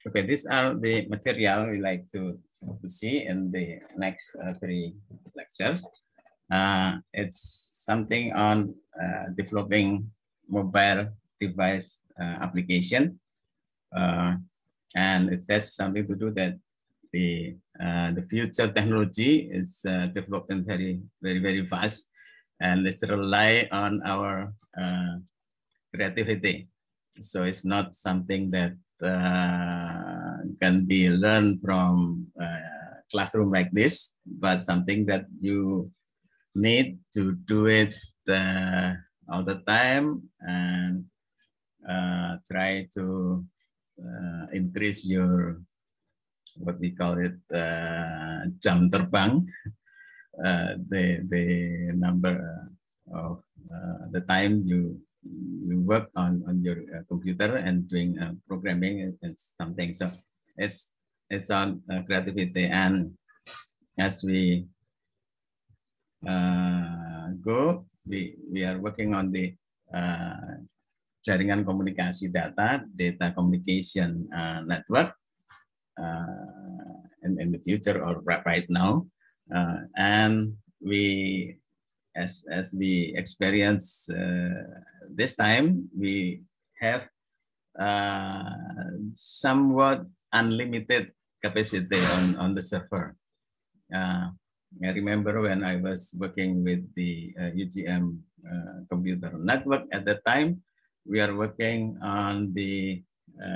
Okay, these are the material we like to see in the next three lectures. It's something on developing mobile device application, and it has something to do that the future technology is developing very fast, and it's rely on our creativity. So it's not something that can be learned from classroom like this, but something that you need to do it all the time and try to increase your what we call it jam terbang, the number of the time you work on your computer and doing programming and something. So it's on creativity, and as we go, we are working on the jaringan komunikasi data communication network in the future or right now, and we as we experience this time, we have somewhat unlimited capacity on the server. I remember when I was working with the UGM computer network at that time, we are working on the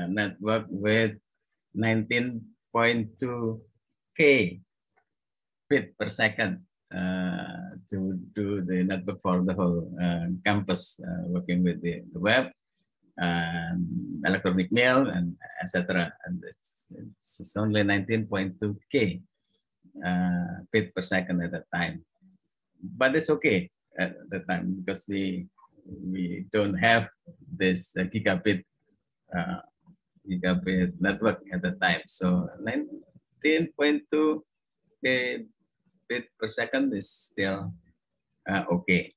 network with 19.2K bit per second to do the network for the whole campus, working with the web, electronic mail, and etc. And it's only 19.2K bit per second at that time, but it's okay at the time because we don't have this gigabit network at the time. So 19.2 bit per second is still okay.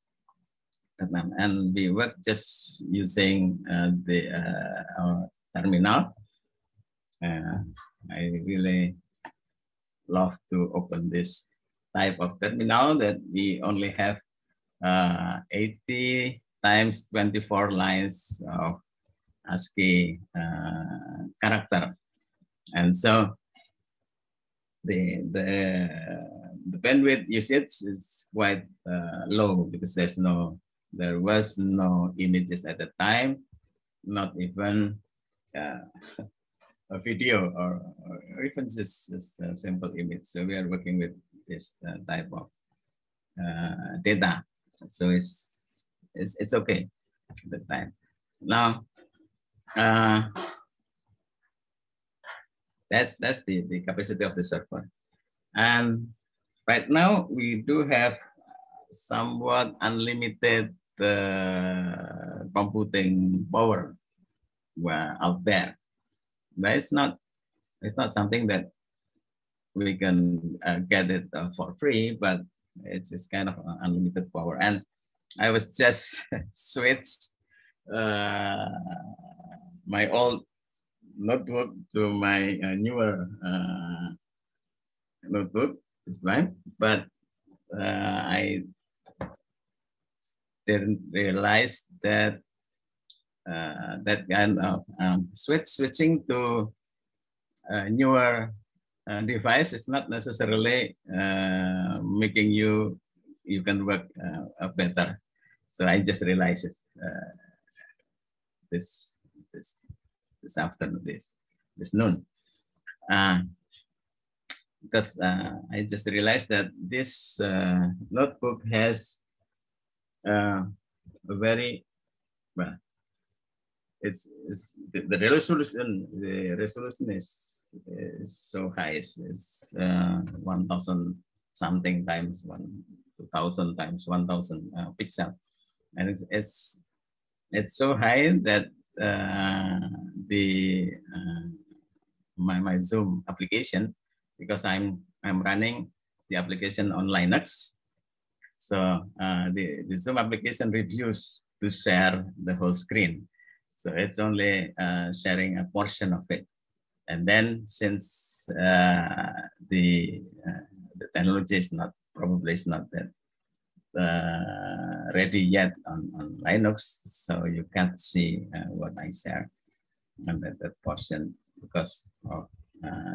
And we work just using our terminal. I really love to open this type of terminal that we only have 80 times 24 lines of ASCII character, and so the bandwidth usage is quite low because there was no images at the time, not even a video or even just a simple image. So we are working with this type of data. So it's okay at the time. Now that's the capacity of the server. And right now we do have somewhat unlimited computing power out there. But it's not something that we can get it for free, but it's just kind of unlimited power. And I was just switched my old notebook to my newer notebook this time, but I didn't realize that that kind of switching to a newer device is not necessarily making you can work better. So I just realized this afternoon, this noon, because I just realized that this notebook has a very well. It's the resolution. The resolution is so high. It's 1,000 something times 2,000 times 1,000 pixel, and it's so high that my Zoom application, because I'm running the application on Linux, so the Zoom application refused to share the whole screen. So it's only sharing a portion of it. And then since the technology is not, probably is not that ready yet on Linux, so you can't see what I share on that portion because of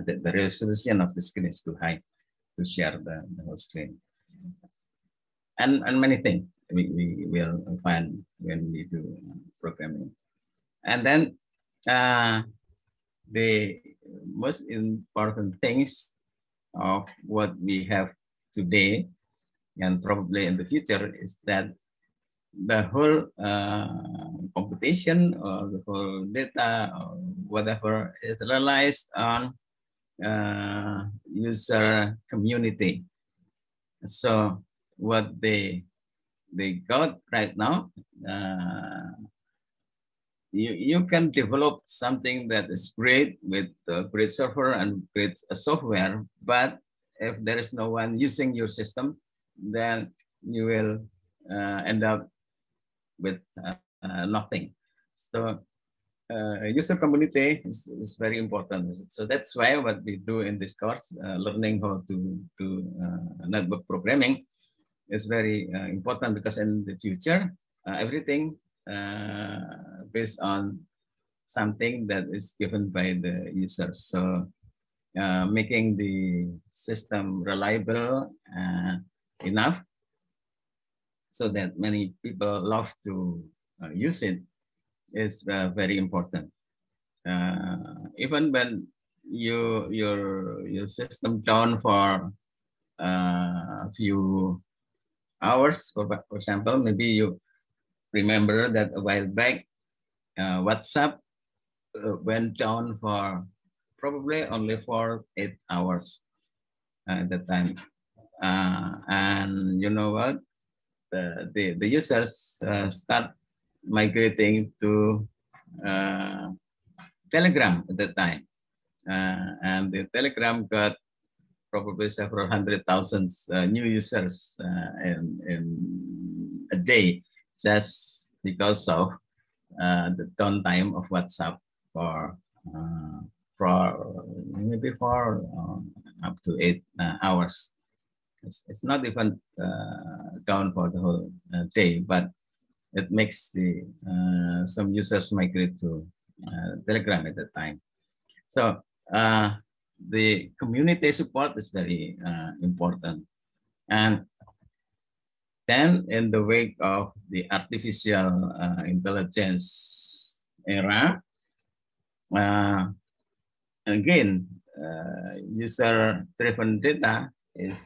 the resolution of the screen is too high to share the whole screen. And many things we will find when we do programming. And then the most important things of what we have today and probably in the future is that the whole computation or the whole data or whatever is realized on user community. So what they got right now, you can develop something that is great with a great server and great software, but if there is no one using your system, then you will end up with nothing. So user community is very important. So that's why what we do in this course, learning how to do network programming is very important, because in the future, everything based on something that is given by the users. So making the system reliable enough so that many people love to use it is very important. Even when your system down for a few hours, for example, maybe you remember that a while back, WhatsApp went down for probably only for 8 hours at that time. And you know what? The users start migrating to Telegram at that time. And the Telegram got probably several hundred thousands new users in a day, just because of the downtime of WhatsApp for maybe for up to 8 hours. It's not even down for the whole day, but it makes the some users migrate to Telegram at that time. So the community support is very important. And then in the wake of the artificial intelligence era, again, user-driven data is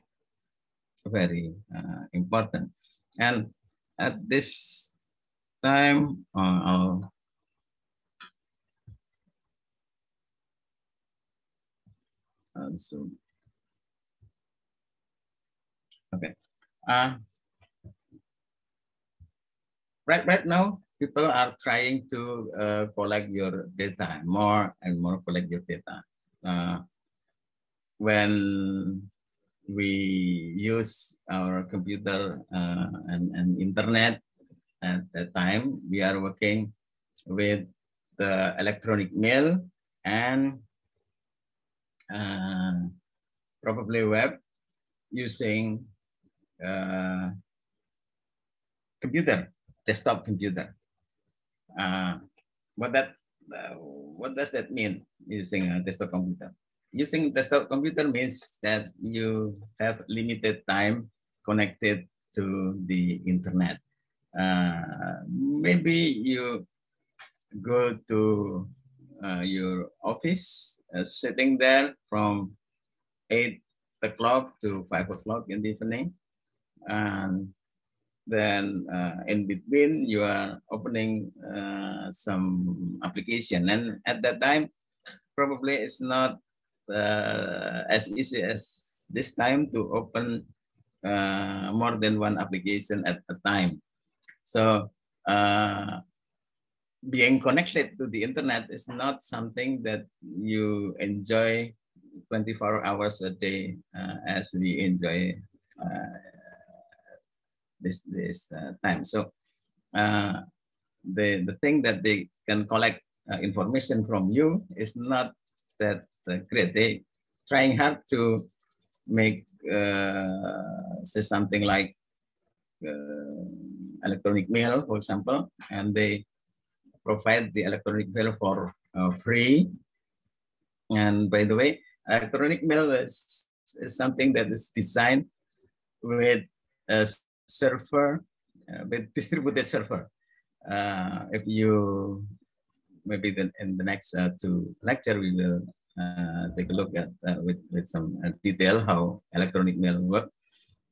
very important. And at this time, so okay. Right now, people are trying to collect your data more and more. Collect your data. When we use our computer and internet at that time, we are working with the electronic mail and probably web using computer, desktop computer. What does that mean, using a desktop computer? Using desktop computer means that you have limited time connected to the internet. Maybe you go to your office, sitting there from 8 o'clock to 5 o'clock in the evening. And then in between, you are opening some application. And at that time, probably it's not as easy as this time to open more than one application at a time. So being connected to the internet is not something that you enjoy 24 hours a day as we enjoy this time. So the thing that they can collect information from you is not that's great. They trying hard to make say something like electronic mail, for example, and they provide the electronic mail for free. And by the way, electronic mail is something that is designed with a server, with distributed server. If you maybe in the next two lecture we will take a look at with some detail how electronic mail work.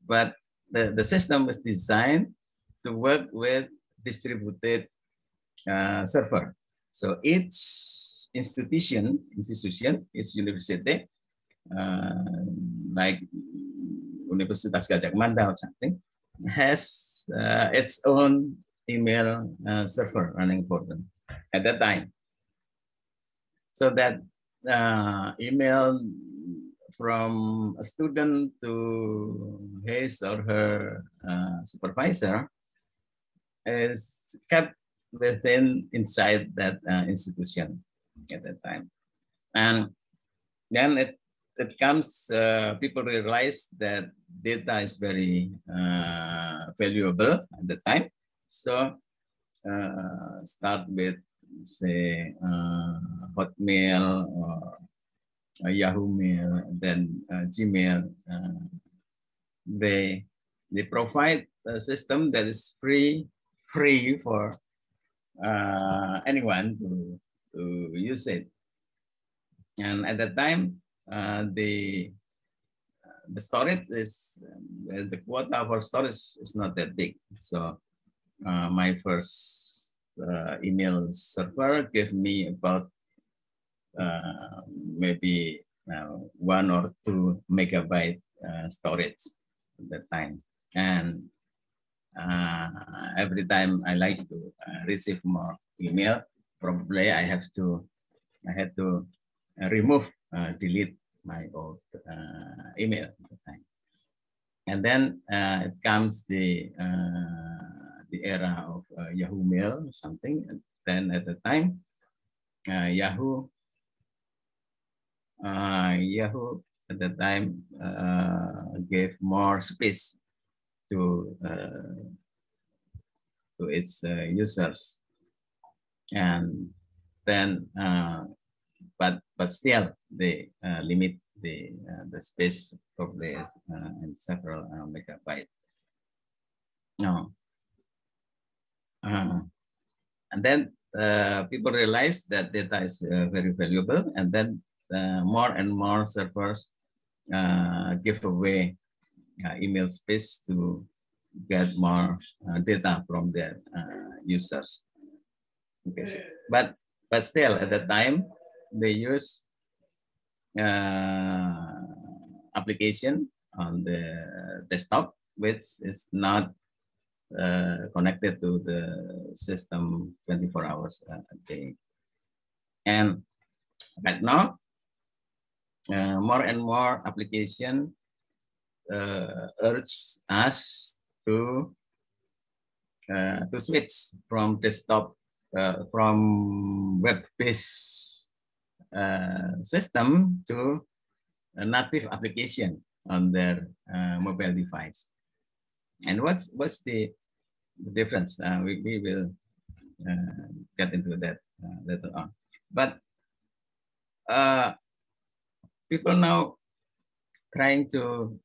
But the system was designed to work with distributed server. So each institution, each university, like Universitas Gadjah Mada or something, has its own email server running for them at that time. So that email from a student to his or her supervisor is kept within inside that institution at that time. And then it comes, people realize that data is very valuable at the time. So start with, say, Hotmail or Yahoo Mail, then Gmail. They provide a system that is free for anyone to use it. And at that time, the storage is, the quota for storage is not that big. So my first email server gave me about maybe 1 or 2 megabyte storage at that time. And every time I like to receive more email, probably I had to remove, delete my old email at the time. And then it comes the era of Yahoo Mail or something. And then at the time, Yahoo at the time gave more space to its users, and then but still they limit the space probably in several megabytes. No. And then people realize that data is very valuable, and then more and more servers give away email space to get more data from their users. Okay, so, but still at the time they use application on the desktop which is not connected to the system 24 hours a day. And right now, more and more application urge us to switch from desktop, from web-based system to a native application on their mobile device. And what's the difference? We will get into that later on. But people now trying to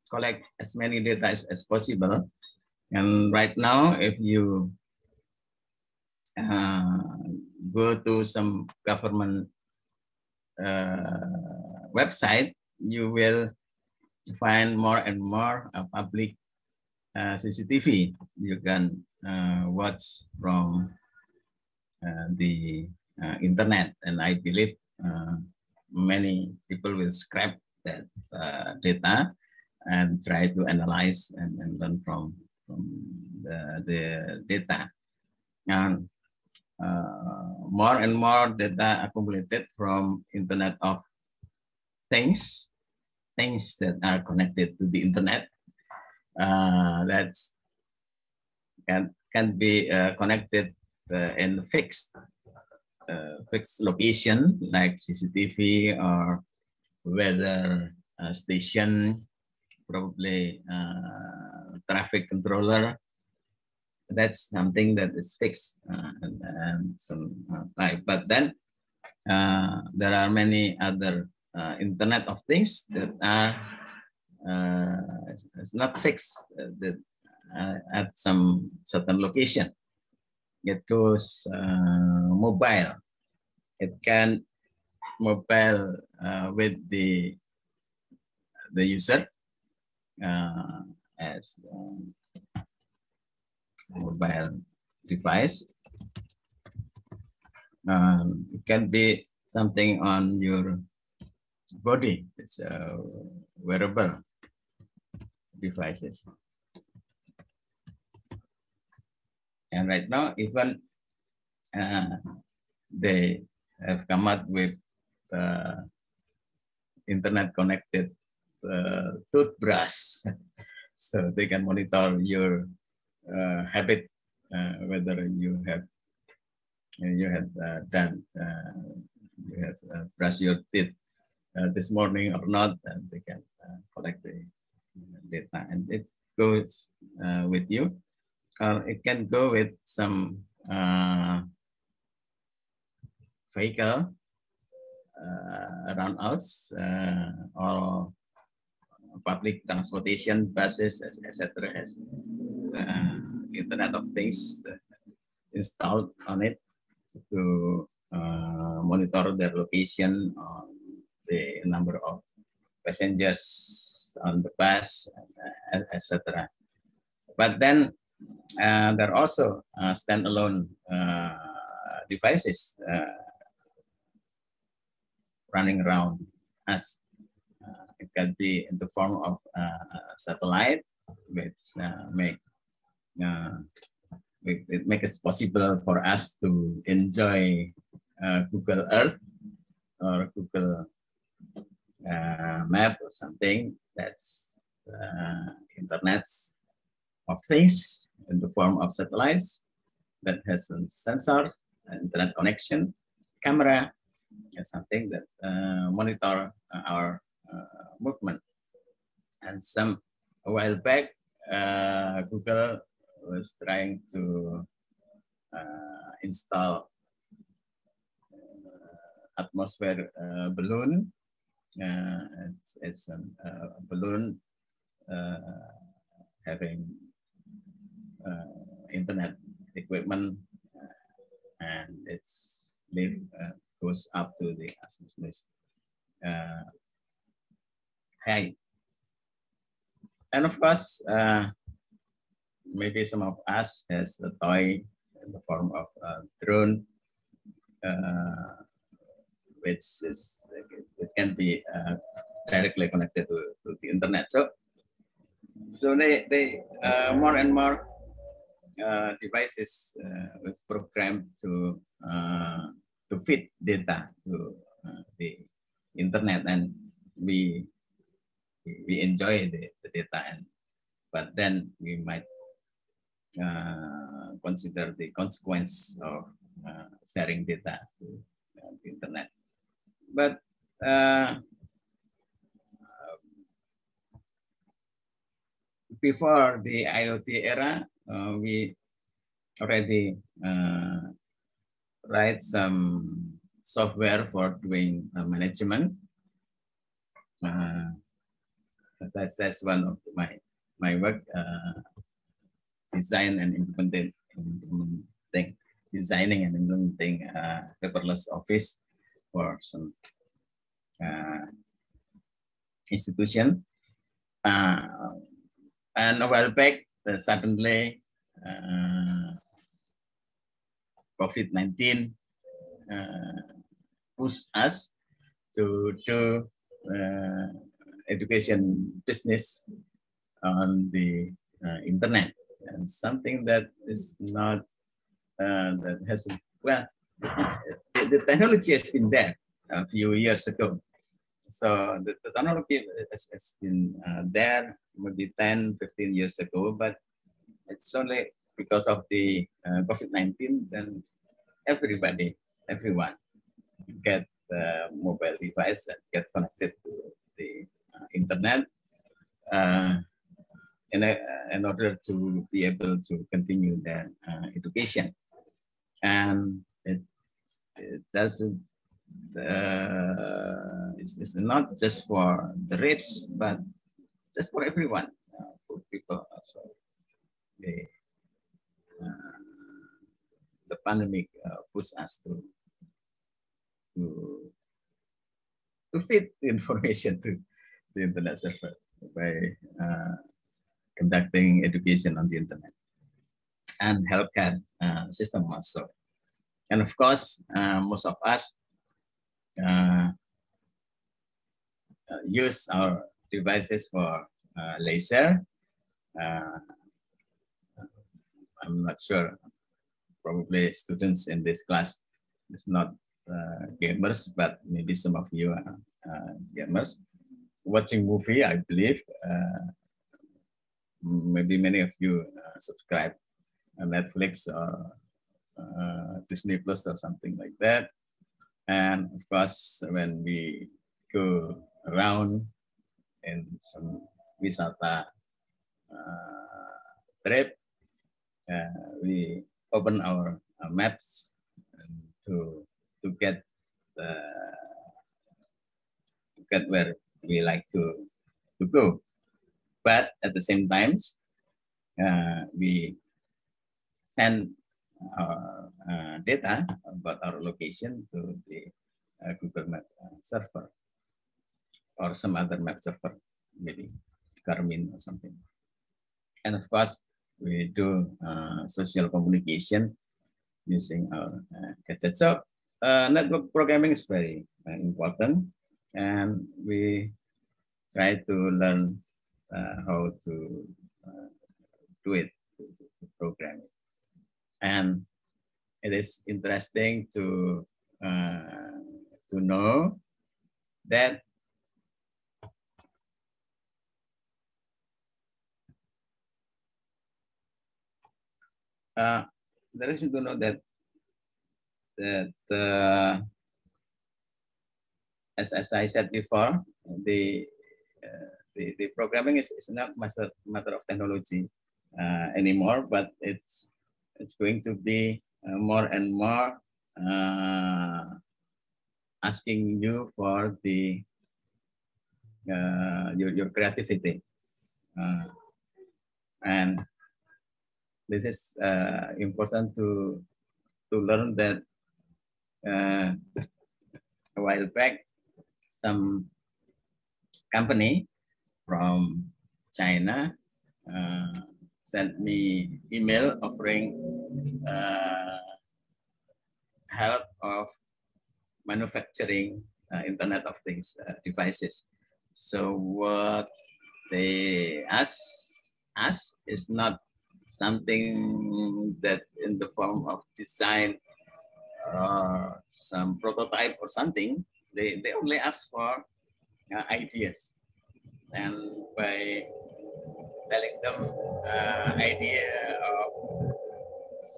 collect as many data as possible. And right now, if you go to some government website, you will find more and more public CCTV. You can watch from the internet, and I believe many people will scrap that data and try to analyze and learn from the data. And more and more data accumulated from Internet of Things that are connected to the internet. That's can be connected and fixed fixed location like CCTV or weather station, probably traffic controller. That's something that is fixed and some type. But then there are many other Internet of Things that are it's not fixed that, at some certain location. It goes mobile. It can mobile with the user as mobile device. It can be something on your body. It's wearable devices. And right now, even they have come up with internet connected toothbrush, so they can monitor your habit, whether you have done you have brushed your teeth this morning or not, and they can collect the data, and it goes with you. It can go with some vehicle around us or public transportation, buses, etc. has Internet of Things installed on it to monitor their location, the number of passengers on the bus, etc. But then there are also standalone devices running around us. It can be in the form of satellite, which it makes it possible for us to enjoy Google Earth or Google Map or something. That's Internet of Things in the form of satellites that has a sensor, internet connection, camera, something that monitor our movement. And a while back, Google was trying to install atmosphere balloon. It's a balloon having internet equipment, and its lift goes up to the atmosphere height. And of course, maybe some of us has a toy in the form of a drone, which is it can be directly connected to the internet. So they more and more devices was programmed to feed data to the internet, and we enjoy the data, but then we might consider the consequence of sharing data to the internet. But before the IoT era, we already write some software for doing management. That's one of my work, designing and implementing paperless office for some institution. And a while back, suddenly COVID-19 pushed us to do education business on the internet, and something that is not that has the technology has been there a few years ago. So the technology has been there maybe 10, 15 years ago, but it's only because of the COVID-19, then everybody everyone get the mobile device and get connected to the internet uh, in order to be able to continue their education. And it doesn't, it's not just for the rich, but just for everyone, for people also. The, uh, the pandemic pushed us to, to feed information to the internet server by conducting education on the internet and healthcare system also. And of course, most of us use our devices for leisure. I'm not sure, probably students in this class is not gamers, but maybe some of you are gamers. Watching movie, I believe, maybe many of you subscribe Netflix or Disney Plus or something like that. And of course, when we go around in some wisata trip, we open our maps to get where we like to go. But at the same time, we send our data about our location to the Google Map server or some other map server, maybe Garmin or something. And of course, we do social communication using our gadgets. So network programming is very important, and we try to learn how to do it, to program it. And it is interesting to know that there is to know that as I said before, the programming is not matter of technology anymore, but it's going to be more and more asking you for the your creativity, and this is important to learn that a while back some company from China sent me email offering help of manufacturing Internet of Things devices. So what they ask us is not something that in the form of design or some prototype or something. They only ask for ideas, and by telling them idea of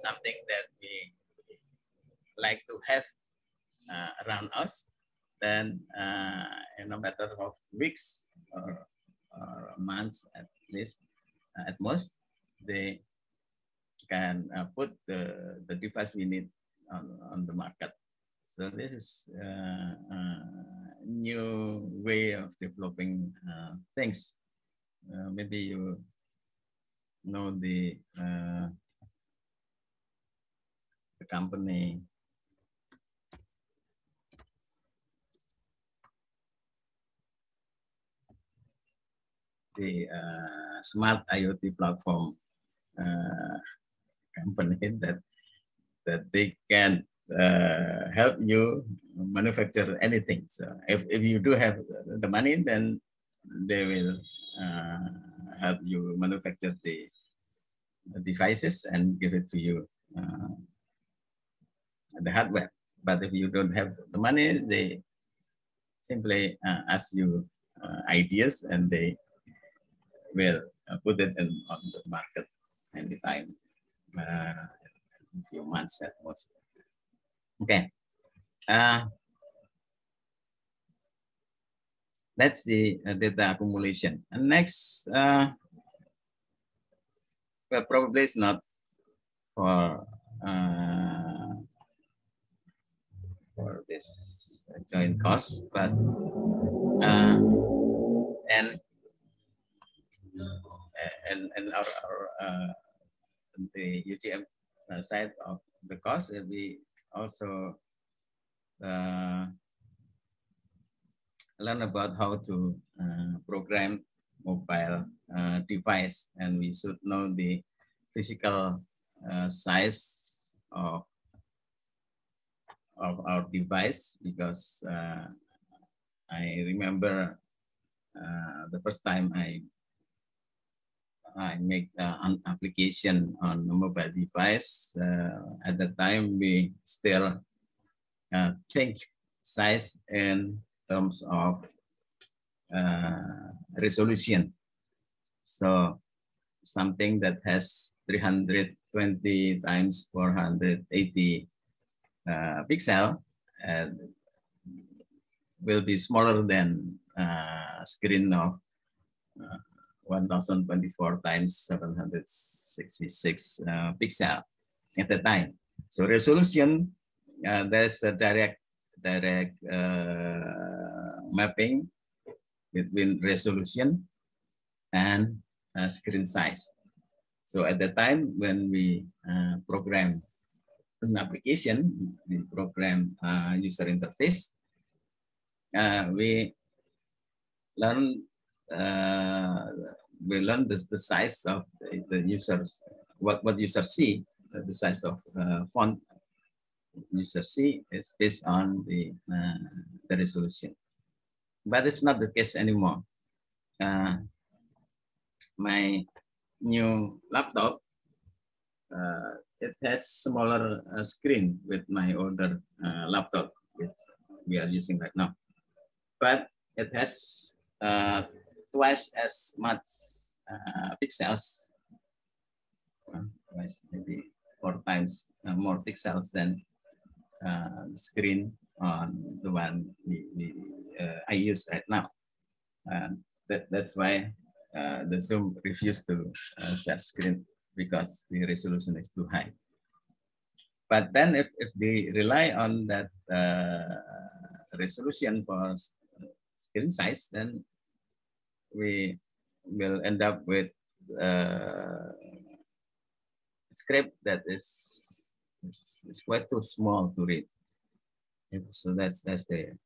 something that we like to have around us, then in a matter of weeks or months at least, at most, they can put the device we need on the market. So this is a new way of developing things. Maybe you know the company the smart IoT platform company that they can help you manufacture anything. So if you do have the money, then they will help you manufacture the devices and give it to you, the hardware. But if you don't have the money, they simply ask you ideas, and they will put it on the market anytime, a few months at most. Okay, That's the data accumulation. And next, well, probably it's not for this joint course, but and our the UGM side of the course, we also learn about how to program mobile device, and we should know the physical size of our device, because I remember the first time I make an application on a mobile device. At the time, we still think size in terms of resolution. So something that has 320 times 480 pixel will be smaller than screen of 1024 times 766 pixel at the time. So resolution, there's a direct mapping between resolution and screen size. So at the time when we program an application, we program user interface, we learn the size of the users, what user see, the size of font user see is based on the resolution. But it's not the case anymore. My new laptop, it has smaller screen with my older laptop, which we are using right now. But it has twice as much pixels, maybe 4 times more pixels than the screen on the one I use right now. That's why the Zoom refused to share screen, because the resolution is too high. But then if they rely on that resolution for screen size, then we will end up with a script that is quite too small to read. So that's the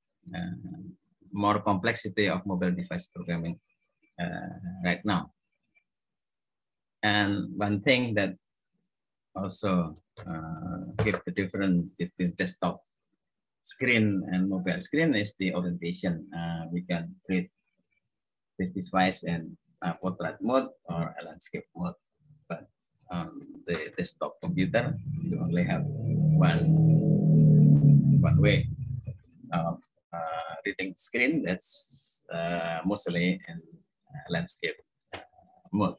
more complexity of mobile device programming right now. And one thing that also give the difference between desktop screen and mobile screen is the orientation. We can create this device in portrait mode or a landscape mode, but the desktop computer, you only have one way of reading screen. That's mostly in landscape mode.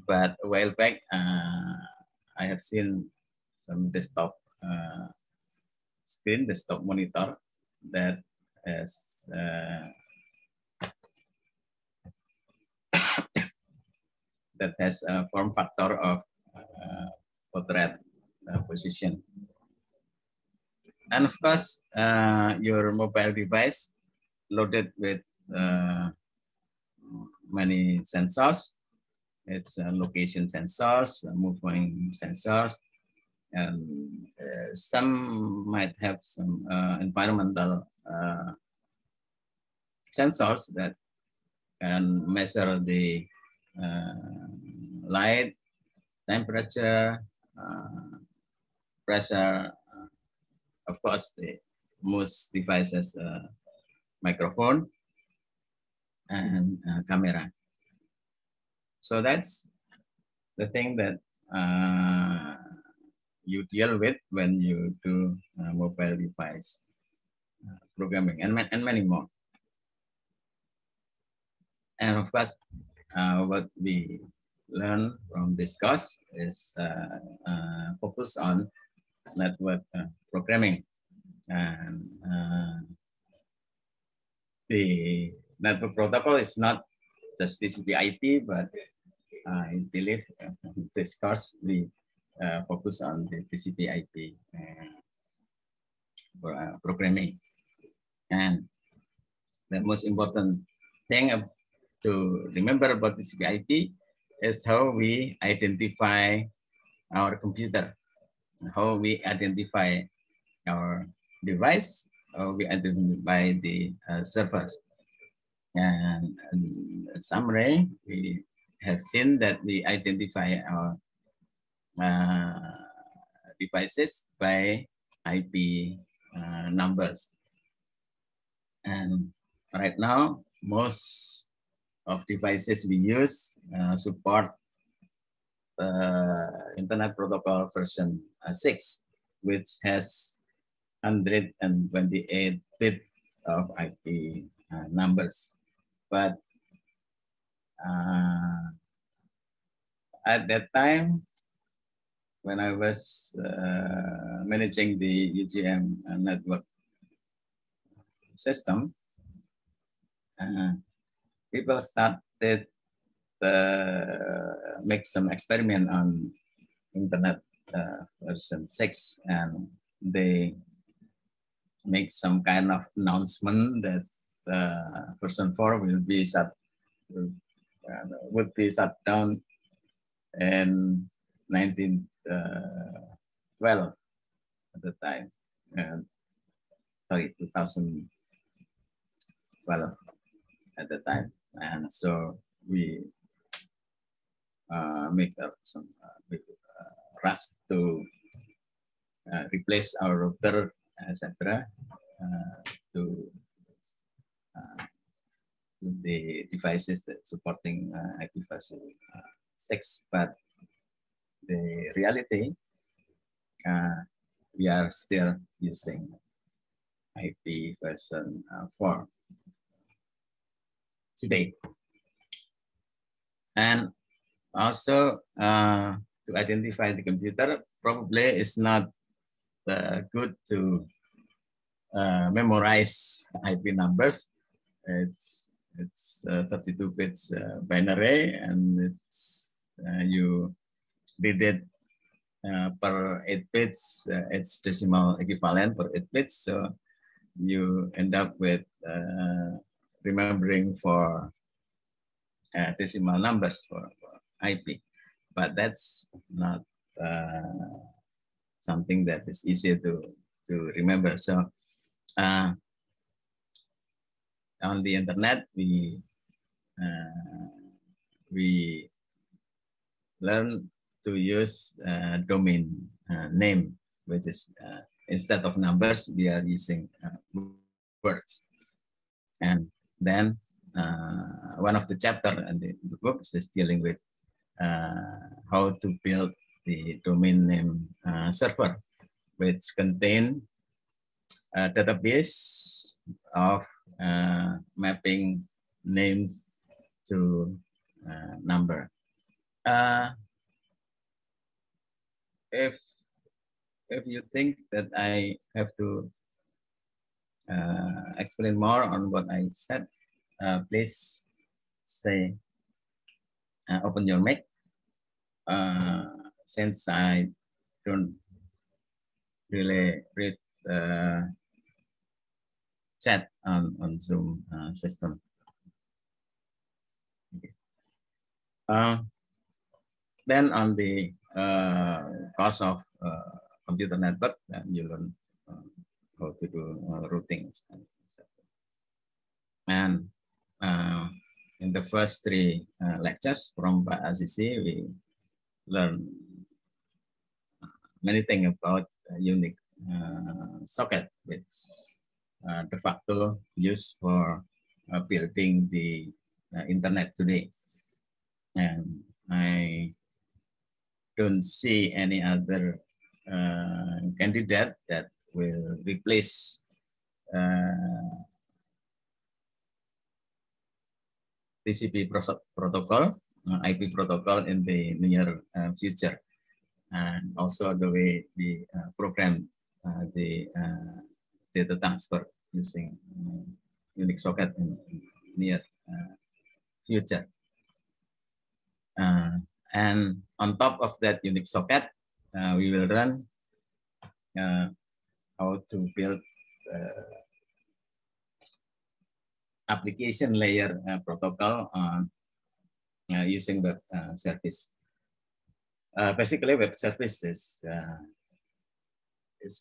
But a while back, I have seen some desktop screen, desktop monitor that has a form factor of portrait position. And of course, your mobile device loaded with many sensors. It's location sensors, movement sensors, and some might have some environmental sensors that can measure the light, temperature, pressure. Of course, most devices microphone and camera. So that's the thing that you deal with when you do mobile device programming, and many more. And of course, what we learn from this course is focus on network programming. And the network protocol is not just TCP/IP, but I believe this course we focus on the TCP/IP programming. And the most important thing to remember about TCP/IP is how we identify our computer, how we identify our device, how we identify the servers. And in summary, we have seen that we identify our devices by IP numbers. And right now, most of devices we use support Internet Protocol version 6, which has 128 bit of IP numbers. But at that time, when I was managing the UGM network system, people started make some experiment on Internet version 6, and they make some kind of announcement that version 4 will be would be shut down in 1912 at the time, sorry, 2012 at the time. And so we make some rush to replace our router, etc., to the devices that supporting IP version 6. But the reality, we are still using IP version 4 today. And also to identify the computer, probably it's not good to memorize IP numbers. It's 32 bits binary, and it's you did it per 8 bits. It's decimal equivalent per 8 bits. So you end up with remembering for decimal numbers for IP. But that's not something that is easy to remember. So on the internet, we learn to use domain name, which is instead of numbers, we are using words. And then one of the chapter in the book is dealing with how to build the domain name server, which contain a database of mapping names to number. If you think that I have to explain more on what I said, please say open your mic. Since I don't really read chat on Zoom system. Okay. Then on the course of computer network, you learn how to do routings. And in the first 3 lectures from Pak Azizi, we learn many things about unique socket, which de facto used for building the internet today. And I don't see any other candidate that will replace TCP protocol, IP protocol in the near future. And also the way we program the data transfer using Unix socket in near future. And on top of that Unix socket, we will run how to build application layer protocol using web service. Basically, web service is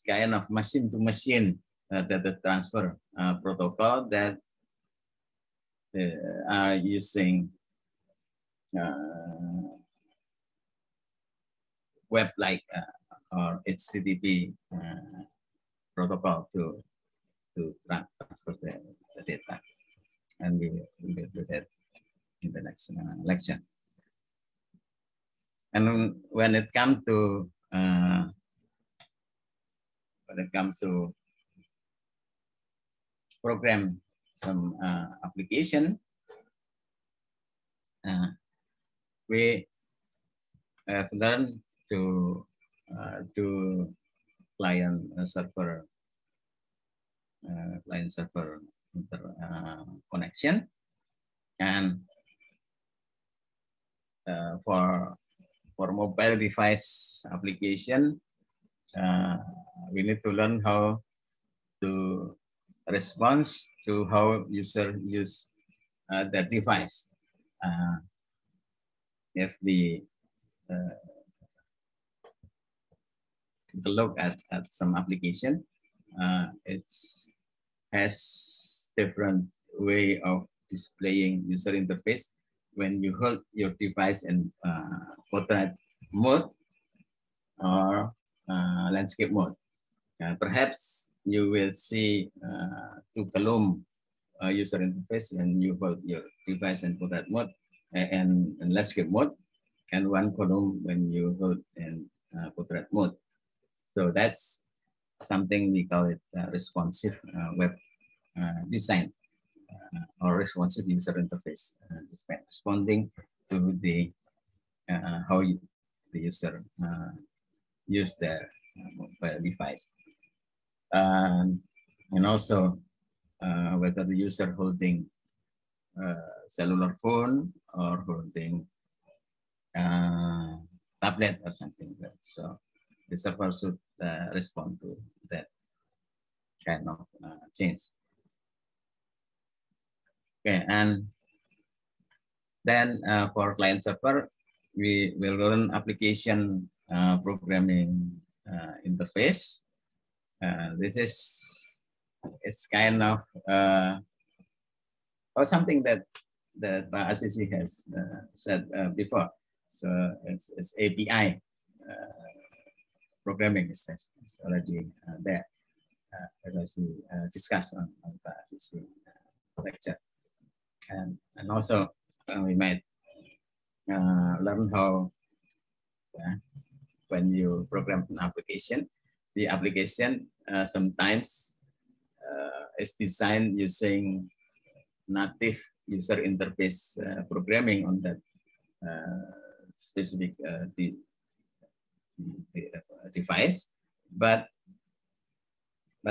kind of machine-to-machine data transfer protocol that are using web-like or HTTP protocol to transfer the data, and we will do that in the next lecture. And when it comes to program some application, we have learned to do client server connection, and for mobile device application, we need to learn how to respond to how user use their device. If we take a look at some application, it has different way of displaying user interface when you hold your device in portrait mode or landscape mode. Perhaps you will see two column user interface when you hold your device in portrait mode and landscape mode, and one column when you hold in portrait mode. So that's something we call it responsive web design or responsive user interface, responding to the how the user use their mobile device, and also whether the user holding cellular phone or holding tablet or something like that. So the server should respond to that kind of change. Okay, and then for client server, we will run application programming interface. This is, it's kind of or something that ACC has said before. So it's API programming is already there, as we discussed on the ACC lecture. And also we might learn how when you program an application, the application sometimes is designed using native user interface programming on that specific device, but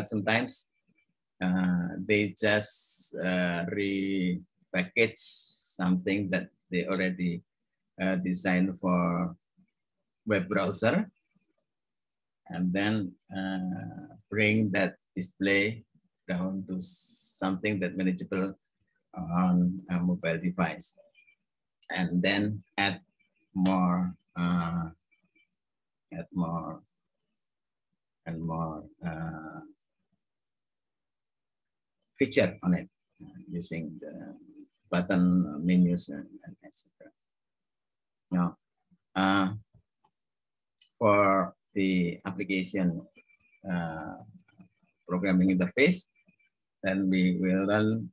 sometimes they just repackage something that they already designed for web browser, and then bring that display down to something that manageable on a mobile device, and then add more feature on it using the button menus and etc. Now, for the application programming interface, then we will run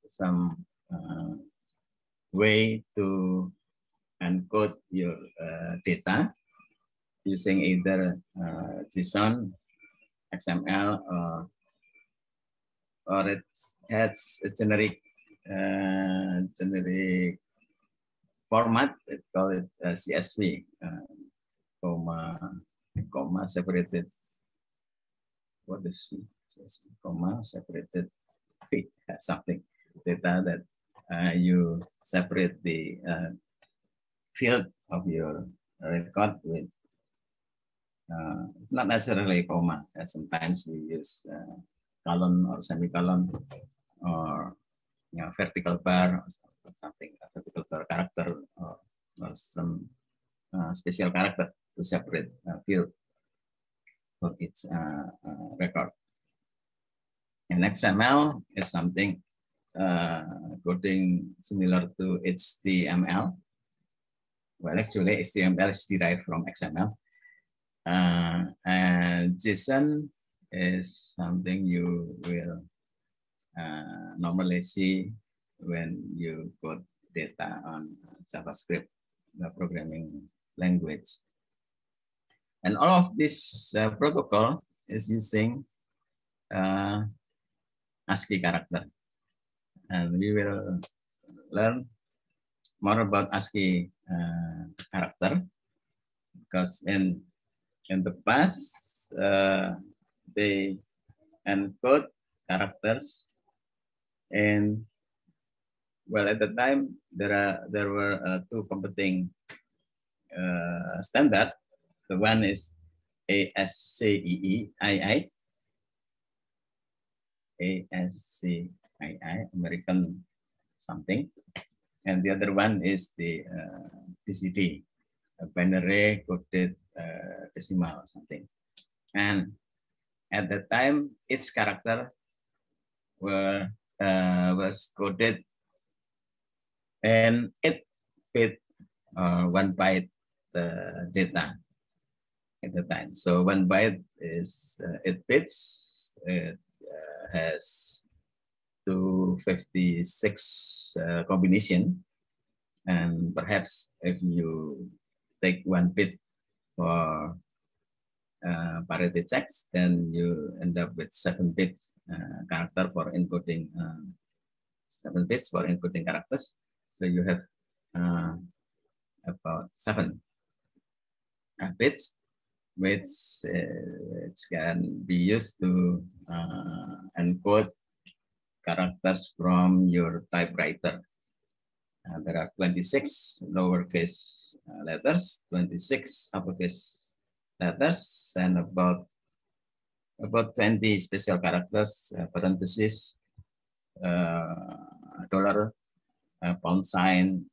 some way to encode your data using either JSON, XML, or it has a generic format. They call it CSV, comma separated what is comma separated something data that you separate the field of your record with not necessarily comma. Sometimes you use colon or semicolon or vertical bar or something, a vertical bar character or some special character to separate field for each record. And XML is something coding similar to HTML. Well, actually, HTML is derived from XML. And JSON is something you will normally see when you code data on JavaScript, the programming language. And all of this protocol is using ASCII character. And we will learn more about ASCII character because in the past they encode characters, and well, at the time there were two competing standard. The one is ASCII, American something, and the other one is the BCD, binary coded decimal or something. And at the time, each character was coded in 8-bit or 1 byte data at the time. So 1 byte is 8 bits. It has 256 combination, and perhaps if you take 1 bit for parity checks, then you end up with 7 bits character for encoding 7 bits for encoding characters. So you have about 7 bits, which can be used to encode characters from your typewriter. There are 26 lowercase letters, 26 uppercase letters, and about 20 special characters, parentheses, dollar, pound sign,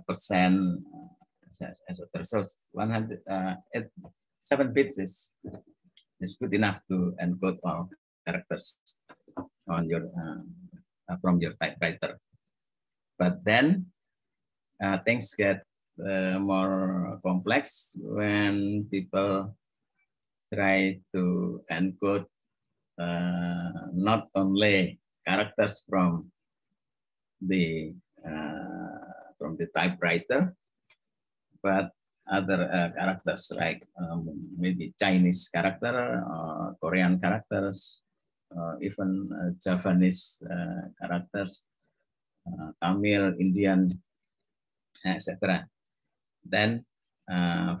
percent, etc. So 7 bits is good enough to encode all characters on your from your typewriter. But then things get more complex when people try to encode not only characters from the typewriter, but other characters like maybe Chinese character, Korean characters, even Japanese characters, Tamil, Indian, etc. Then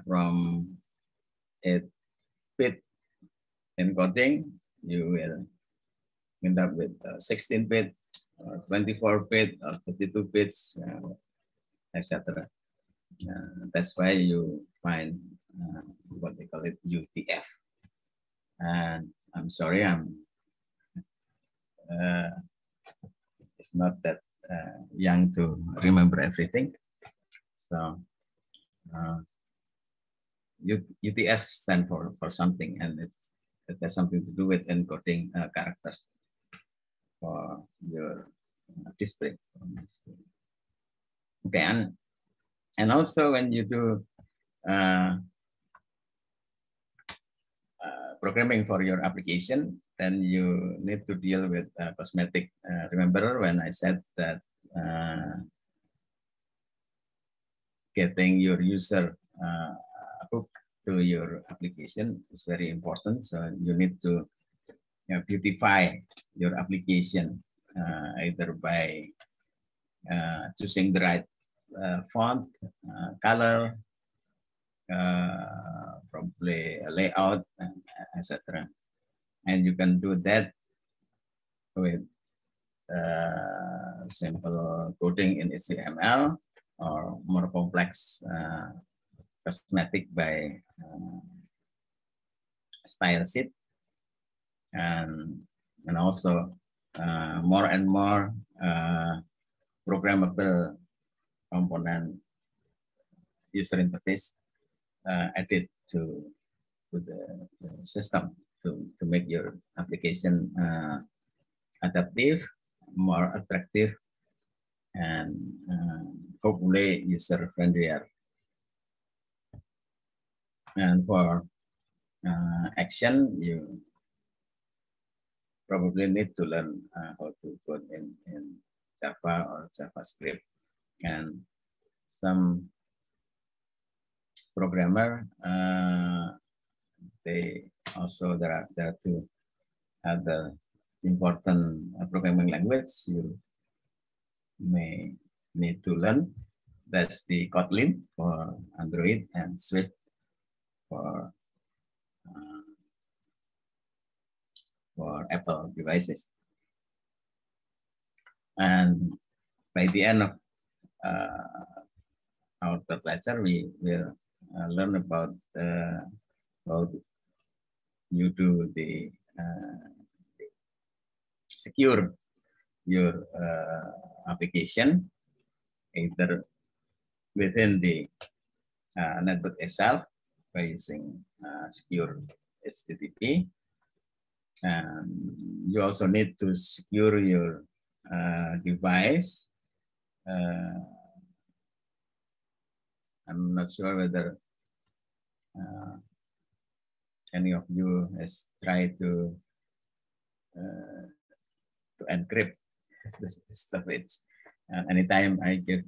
from 8-bit encoding, you will end up with 16-bit, 24-bit, or 32 bits, etc. That's why you find what they call it UTF. And I'm sorry, it's not that young to remember everything. So UTF stand for something, and it has something to do with encoding characters for your display. Okay, and also when you do programming for your application, then you need to deal with cosmetic. Remember when I said that getting your user hooked to your application is very important. So you need to beautify your application either by choosing the right font, color, probably layout, etc. And you can do that with simple coding in HTML or more complex cosmetic by style sheet, and also more and more programmable component user interface added to the system to make your application adaptive, more attractive, and hopefully user friendlier. And for action, you probably need to learn how to code in Java or JavaScript. And some programmer, they also there are two other important programming language you may need to learn. That's the Kotlin for Android and Swift for Apple devices. And by the end of our third lecture, we will learn about how you do the secure your application either within the network itself by using secure HTTP. And you also need to secure your device. I'm not sure whether any of you has tried to encrypt this stuff. It's anytime I give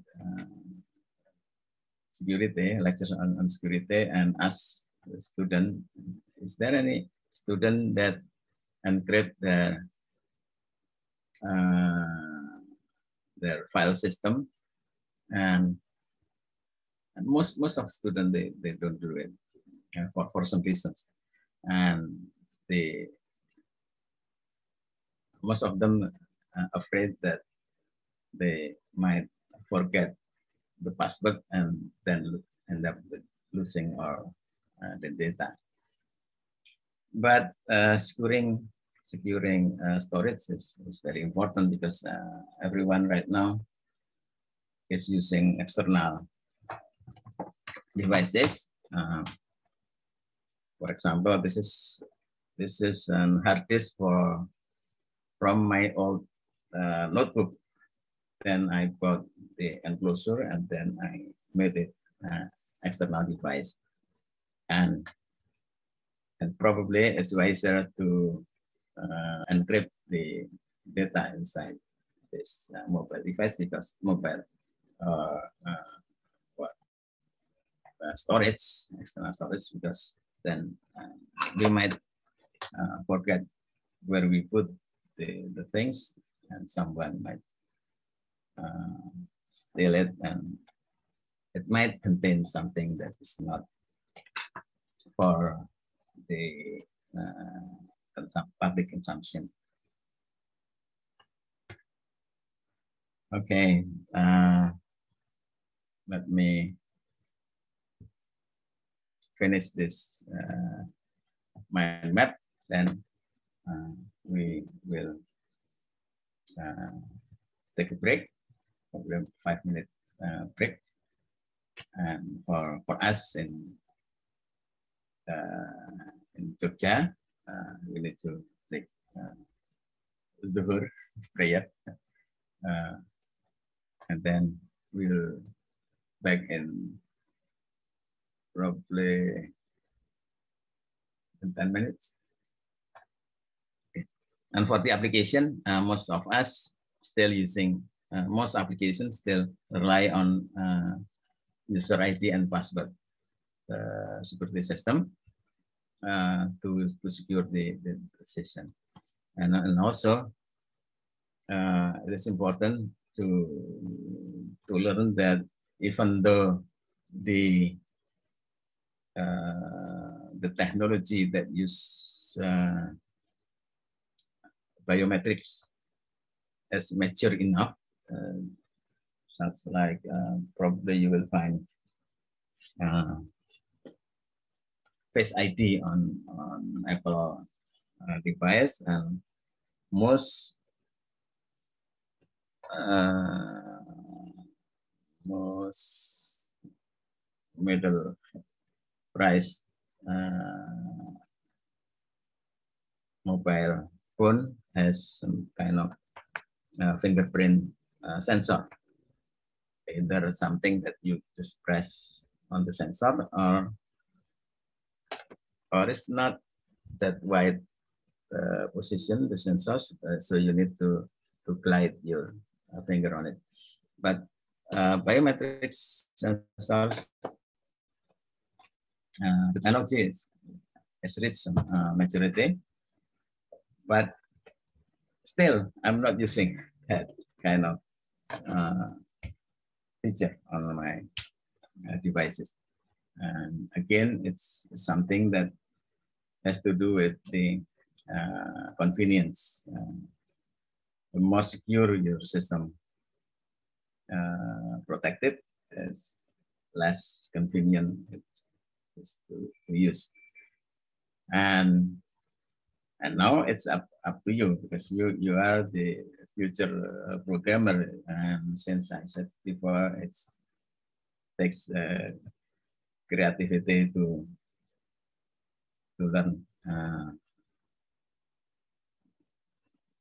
security lectures on security and ask the student, is there any student that encrypt their file system? And most of students they don't do it for some reasons, and most of them are afraid that they might forget the password and then end up losing the data. But securing storage is very important because everyone right now is using external devices. For example, this is an hard disk from my old notebook. Then I bought the enclosure and then I made it external device. And probably it's wiser to encrypt the data inside this mobile device because mobile storage, external storage, because then we might forget where we put the things and someone might steal it, and it might contain something that is not for the public consumption. Okay, let me finish this mind map, then we will take a break, probably 5-minute break. And for us in Jogja, we need to take Zuhur prayer, and then we'll back in probably in 10 minutes. Okay. And for the application, most of us still using, most applications still rely on user ID and password security system to secure the session. And also, it is important to learn that even though the technology that use biometrics is mature enough. Sounds like probably you will find Face ID on Apple device, and most middle price mobile phone has some kind of fingerprint sensor. Either something that you just press on the sensor, or it's not that wide position, the sensors, so you need to glide your finger on it. But biometrics sensors, the technology has reached some maturity, but still I'm not using that kind of feature on my devices. And again, it's something that has to do with the convenience. The more secure your system protected, it's less convenient it's to use. And now it's up to you, because you are the future programmer. And since I said before, it takes creativity to learn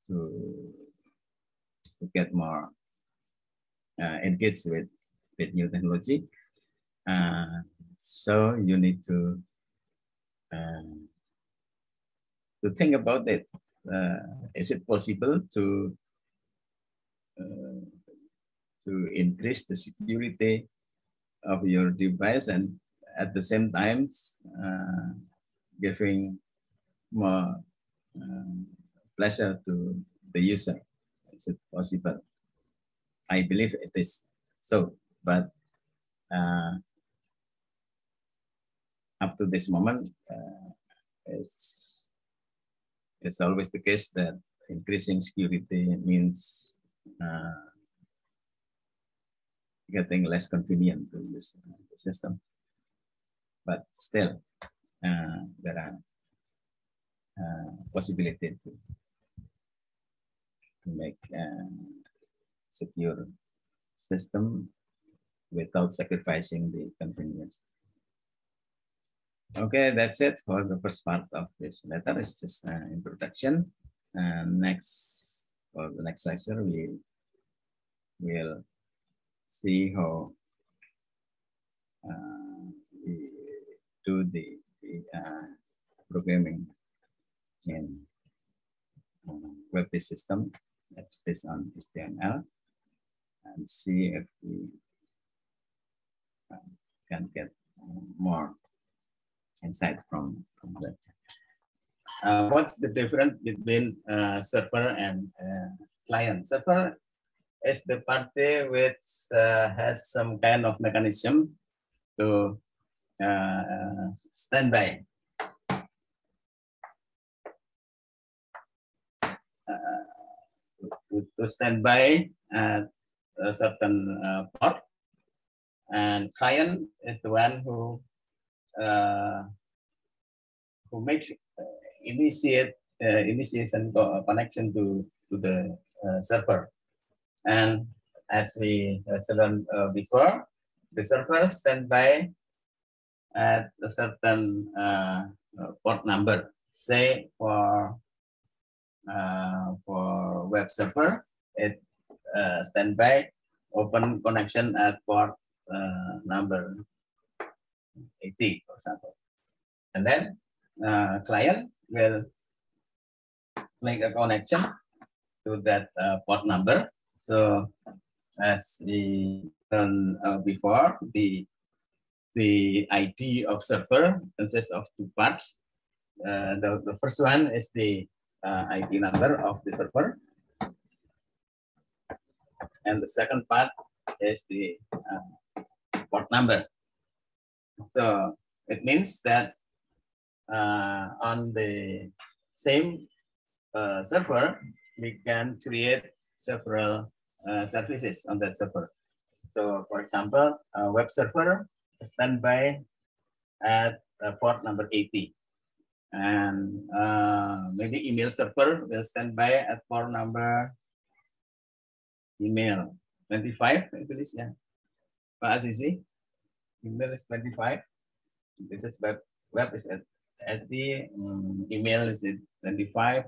to get more engaged with new technology. So you need to think about it. Is it possible to increase the security of your device and at the same time giving more pleasure to the user? Is it possible? I believe it is so, but up to this moment, it's always the case that increasing security means getting less convenient to use the system. But still, there are possibilities to make secure system without sacrificing the convenience. Okay, that's it for the first part of this letter. It's just an introduction. Next, for the next lecture, we will see how we do the programming in web-based system that's based on HTML, and see if we can get more insight from that. What's the difference between server and client? Server is the party which has some kind of mechanism to stand by. To stand by at a certain port, and client is the one who make initiation connection to the server. And as we learned before, the server stand by at a certain port number. Say for web server, it stand by open connection at port number 80, for example. And then client will make a connection to that port number. So as we learned before, the ID of server consists of two parts. The first one is the ID number of the server, and the second part is the port number. So it means that on the same server, we can create several services on that server. So for example, a web server standby at port number 80. And maybe email server will stand by at port number email 25, I believe, yeah. Pak Azizi, email is 25. This is web is at the email is at 25.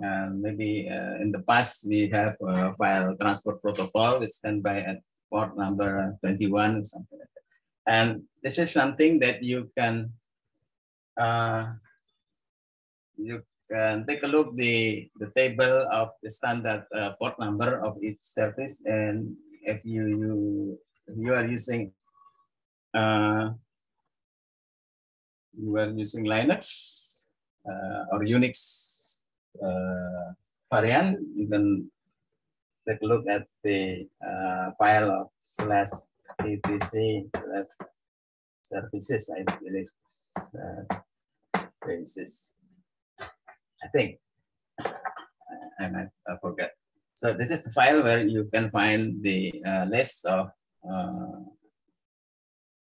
And maybe in the past we have file transport protocol which stand by at port number 21, something like that. And this is something that you can take a look the table of the standard port number of each service, and if you are using Linux or Unix variant, you can take a look at the file of /etc/services, I believe. Basis. I think I might forget. So this is the file where you can find the list of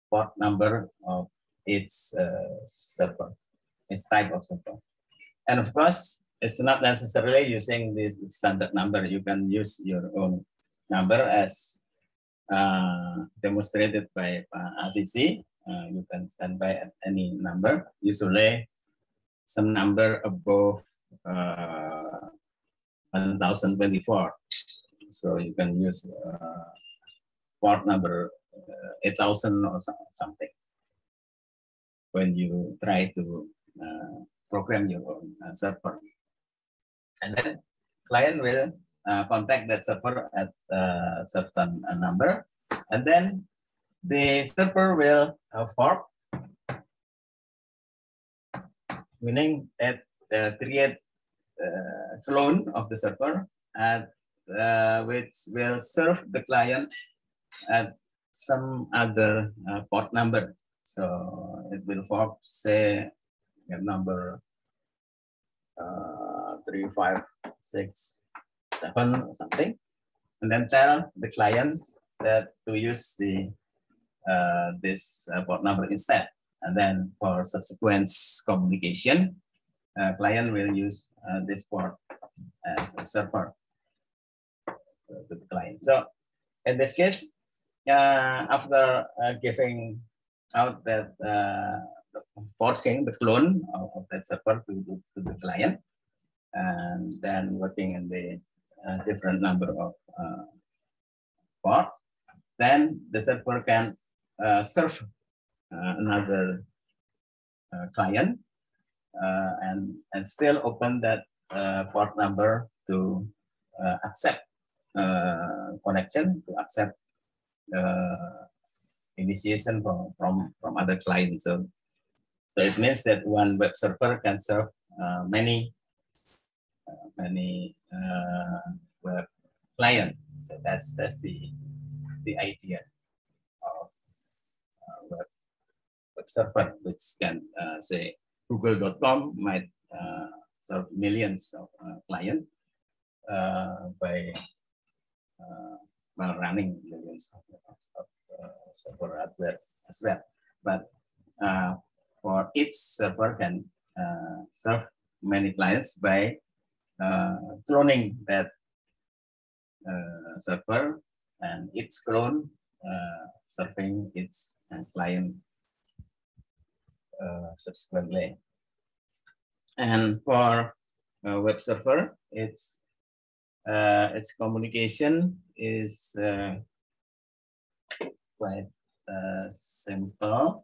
port number of its server, its type of server. And of course, it's not necessarily using this standard number. You can use your own number as demonstrated by Azizi. You can stand by at any number, usually some number above 1024. So you can use port number 8000 or something when you try to program your own server. And then client will contact that server at a certain number, and then the server will fork, meaning that create clone of the server and which will serve the client at some other port number. So it will fork, say, number 3567 or something, and then tell the client that to use the this port number instead. And then for subsequent communication, client will use this port as a server to the client. So in this case, after giving out that forking the clone of that server to the client, and then working in the different number of port, then the server can serve another client and still open that port number to accept connection, to accept initiation from other clients. So it means that one web server can serve many web clients. So that's the idea of web server, which can say Google.com might serve millions of clients by running millions of server hardware as well. But for each server can serve many clients by cloning that server, and its clone serving its client subsequently. And for web server, its communication is quite simple,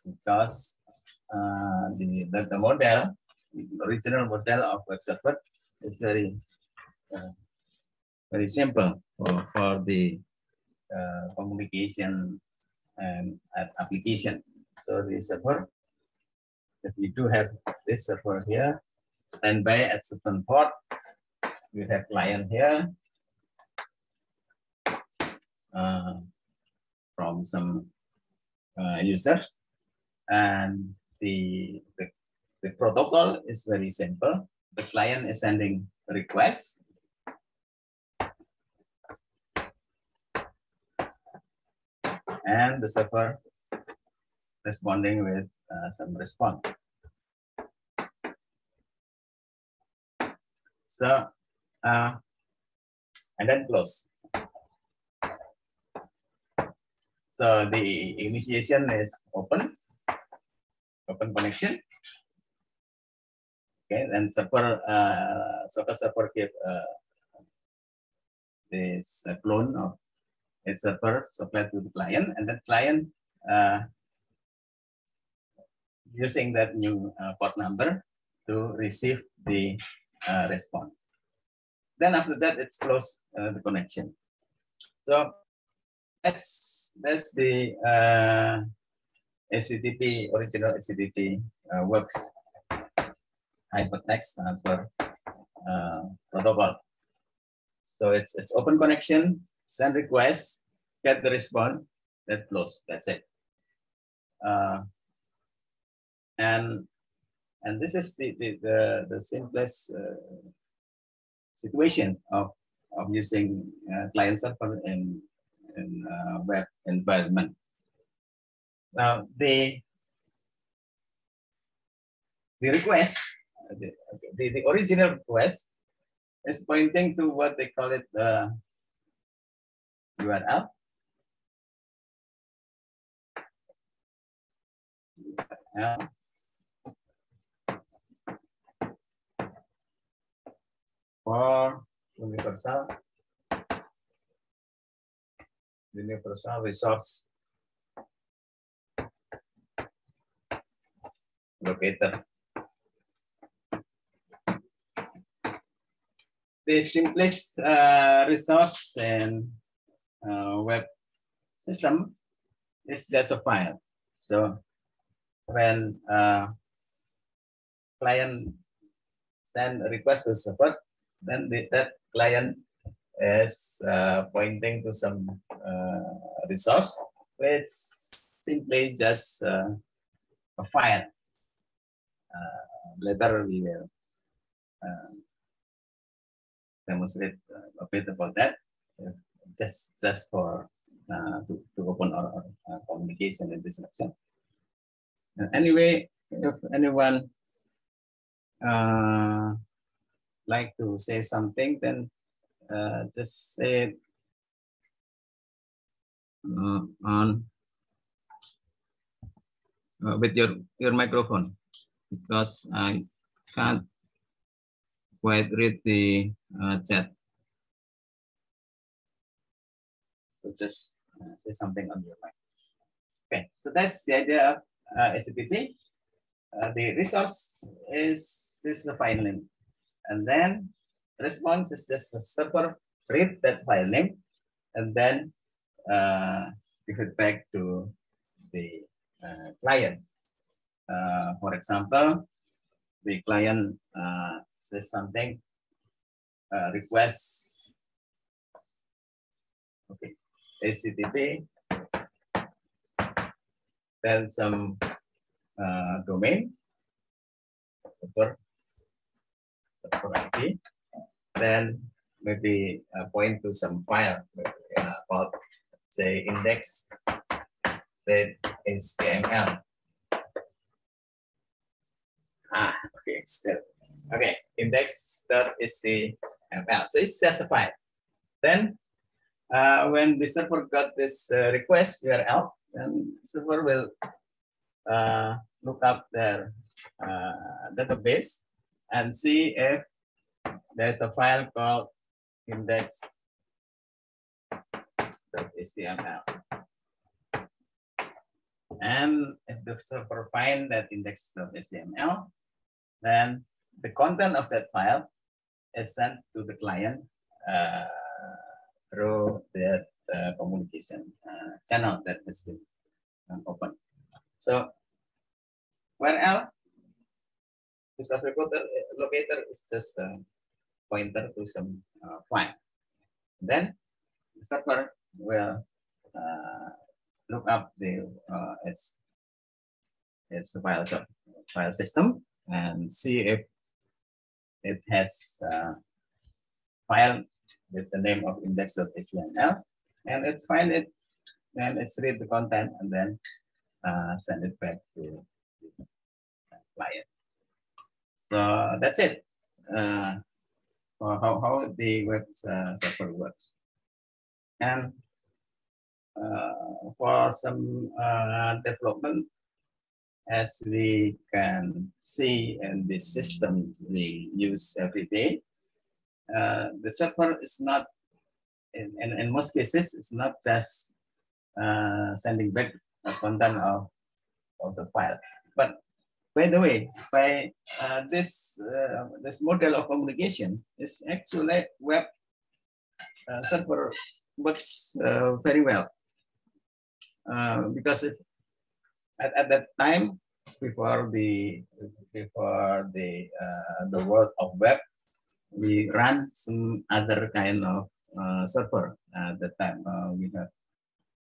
because the model, the original model of web server is very simple for the communication and application. So the server, if you do have this server here, standby at certain port, we have client here from some users, and the protocol is very simple. the client is sending a request. And the server responding with some response. So, and then close. So the initiation is open connection. Okay, and server, Socket server give this clone of its server supply to the client, and the client using that new port number to receive the response. Then after that, it's close the connection. So that's the HTTP original HTTP works hypertext transfer protocol. So it's open connection, send request, get the response, that close. That's it. And this is the simplest situation of using client server in web environment. Now the request, the original request is pointing to what they call it URL. For universal resource locator. The simplest resource and web system is just a file. So when client send a request to server, then that client is pointing to some resource, which simply just a file. Later we will demonstrate a bit about that, just for to open our communication in this section. Anyway, if anyone like to say something, then just say it on with your microphone, because I can't quite read the chat. So just say something on your mic. Okay, so that's the idea of HTTP. The resource is the file name, and then response is just the server read that file name, and then give it back to the client. For example, the client says something, request, okay, HTTP, then some domain, server IP, then maybe point to some file about, say, index.html. Okay, still. Okay, index.html. So it's just a file. Then when the server got this request URL, then the server will look up their database and see if there's a file called index.html. And if the server finds that index.html, then the content of that file is sent to the client through that communication channel that has been open. So URL, resource locator is just a pointer to some file. Then the server will look up the its file system and see if it has a file with the name of index.html, and it's find it, and it's read the content, and then send it back to the client. So that's it. How the web server works. And for some development, as we can see in the system we use every day, the server is not, in most cases, it's not just sending back the content of the file. But by the way, by this model of communication is actually web server works very well, because at that time, before the world of web, we run some other kind of server. At that time, we have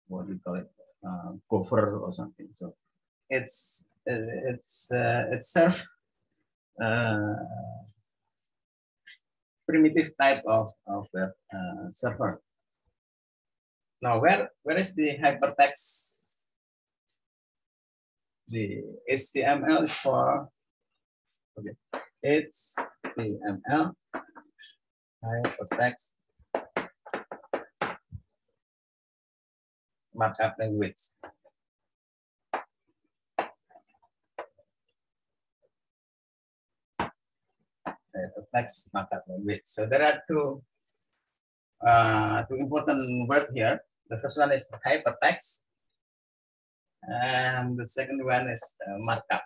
what we call it, Gopher or something. So it serves primitive type of web server. Now, where is the hypertext? The HTML is for, okay, HTML, hypertext markup language. Hypertext markup language. So there are two important words here. The first one is hypertext, and the second one is markup.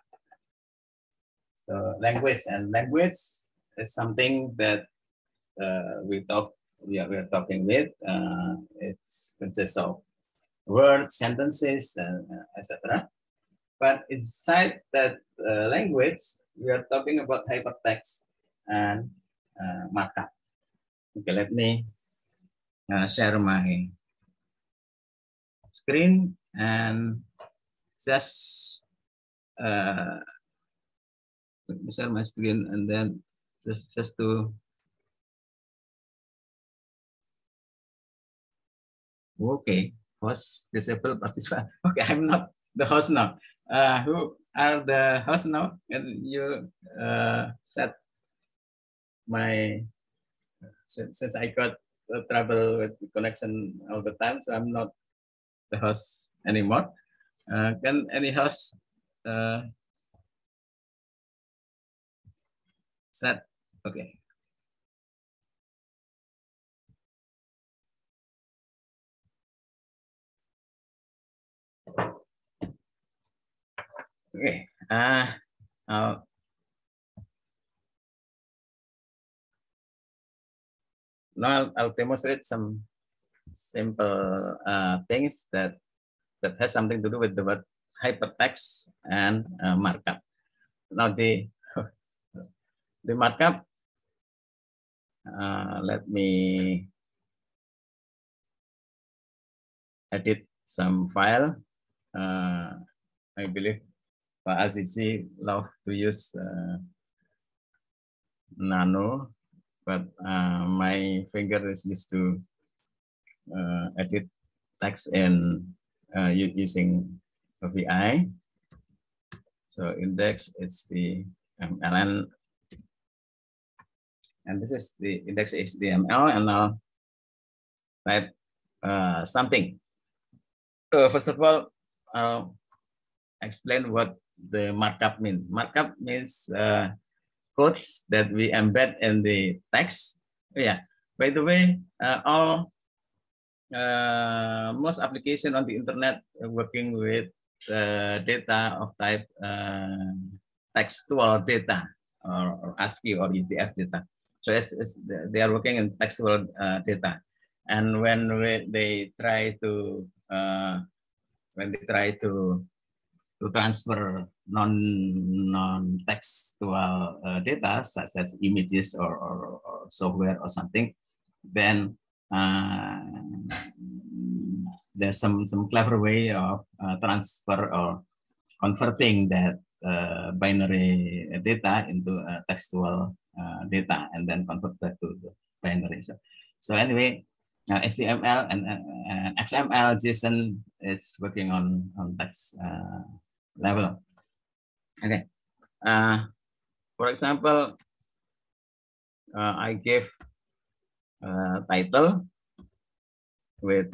So language is something that we are talking with. It's consists of words, sentences, etc. But inside that language, we are talking about hypertext and markup. Okay, let me share my screen and just share my screen, and then just to okay, host disable participant. Okay, I'm not the host now. Who are the hosts now? And you set my, since I got trouble with the connection all the time, so I'm not the host anymore. Can any host set? Okay. Okay. Now I'll demonstrate some simple things that has something to do with the word hypertext and markup. Now the markup, let me edit some file. I believe Pak Azizi love to use Nano, but my finger is used to edit text in using VI. So index, it's the MLN, and this is the index HTML, and now type something. So first of all, I'll explain what the markup means. Markup means codes that we embed in the text. Yeah. By the way, most applications on the internet working with data of type textual data or ASCII or UTF data. So they are working in textual data, and when they try to transfer non-textual data such as images or software or something, then there's some clever way of transfer or converting that binary data into textual data and then convert that to the binary. So anyway, HTML and XML, JSON is working on text level. Okay. For example, I gave title with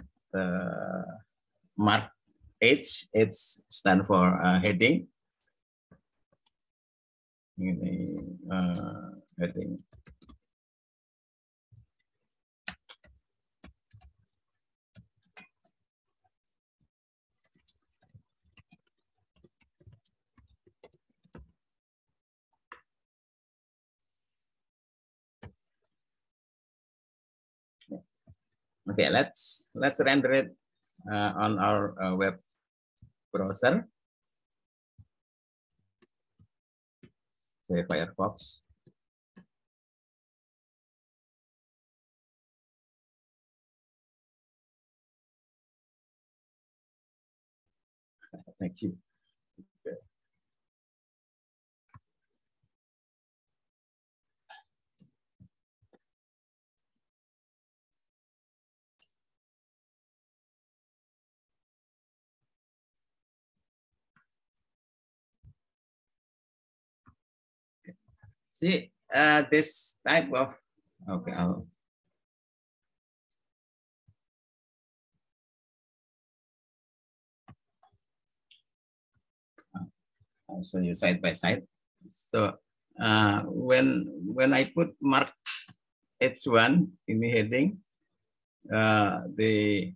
mark H. H stand for heading. Ini heading. Okay, let's render it on our web browser. Say Firefox. Thank you. Okay. See, this type of, okay, I'll show you side by side. So when I put mark H1 in the heading, the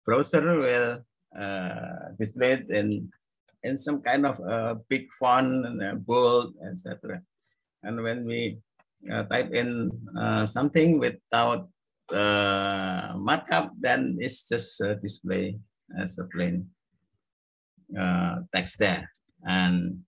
browser will display it in some kind of big font and bold, etc. And when we type in something without markup, then it's just display as a plain text there. And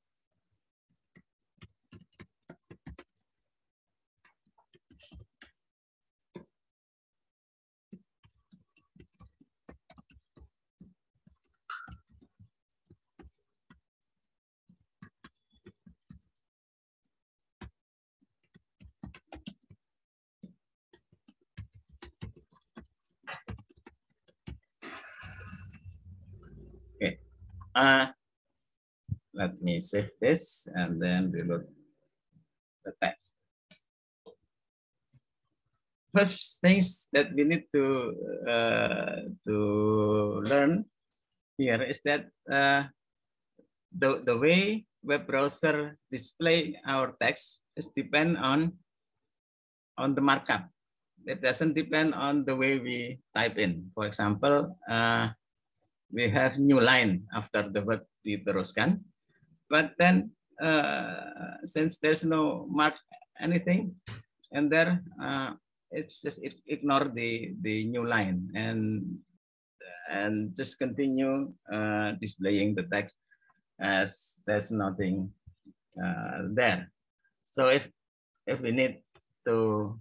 okay, let me save this and then reload the text. First things that we need to learn here is that the way web browser display our text is depend on the markup. It doesn't depend on the way we type in. For example, we have new line after the word diteruskan, but then since there's no mark anything, and there it's just ignore the new line and just continue displaying the text as there's nothing there. So if we need to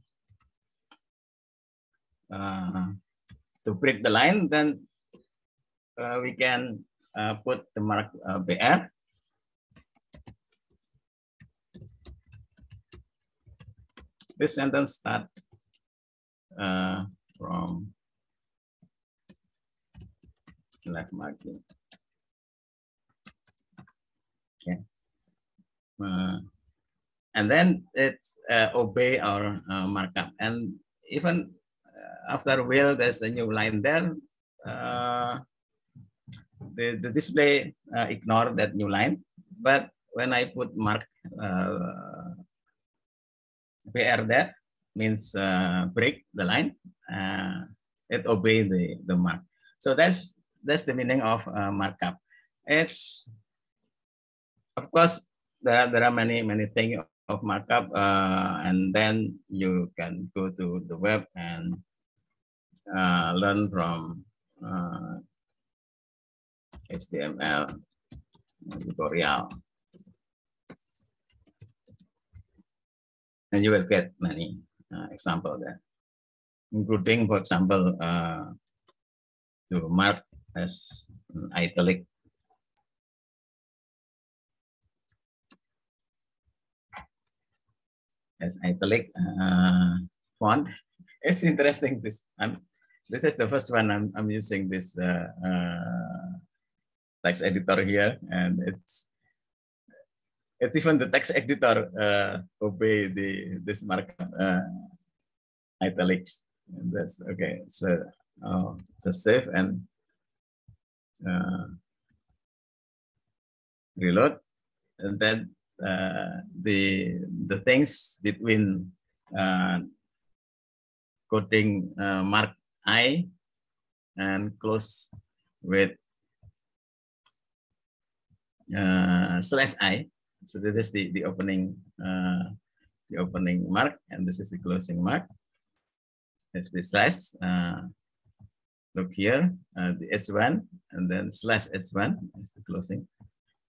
break the line, then we can put the mark BR. This sentence starts from left margin. Okay. And then it obey our markup. And even after will, there's a new line there. The display ignore that new line. But when I put mark PR there, means break the line, it obey the mark. So that's the meaning of markup. It's, of course, there are many things of markup, and then you can go to the web and learn from HTML tutorial, and you will get many examples there, including, for example, to mark as italic. as italic font. It's interesting. This is the first one I'm using this text editor here, and it's even the text editor obey this markup italics. And that's okay. So save and reload, and then the things between coding mark I and close with /I. So this is the opening mark, and this is the closing mark. Let's be slash. Look here, the S1, and then /S1 is the closing,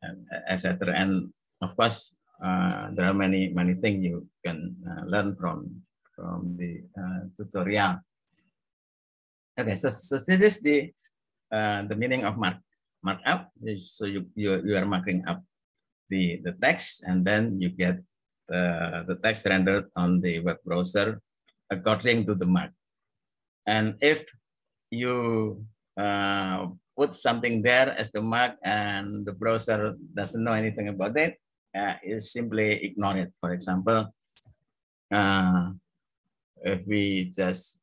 and etc. And of course, there are many things you can learn from the tutorial. Okay, so this is the meaning of markup. So you are marking up the text, and then you get the text rendered on the web browser according to the mark. And if you put something there as the mark and the browser doesn't know anything about it, you simply ignore it. For example, if we just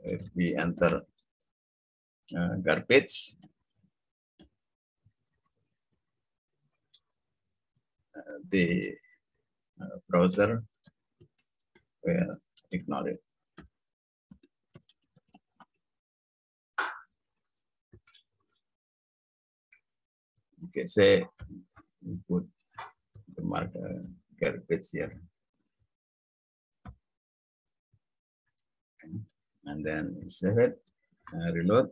if we enter garbage, the browser will ignore it. Okay, say we put the mark garbage here, and then save it, reload.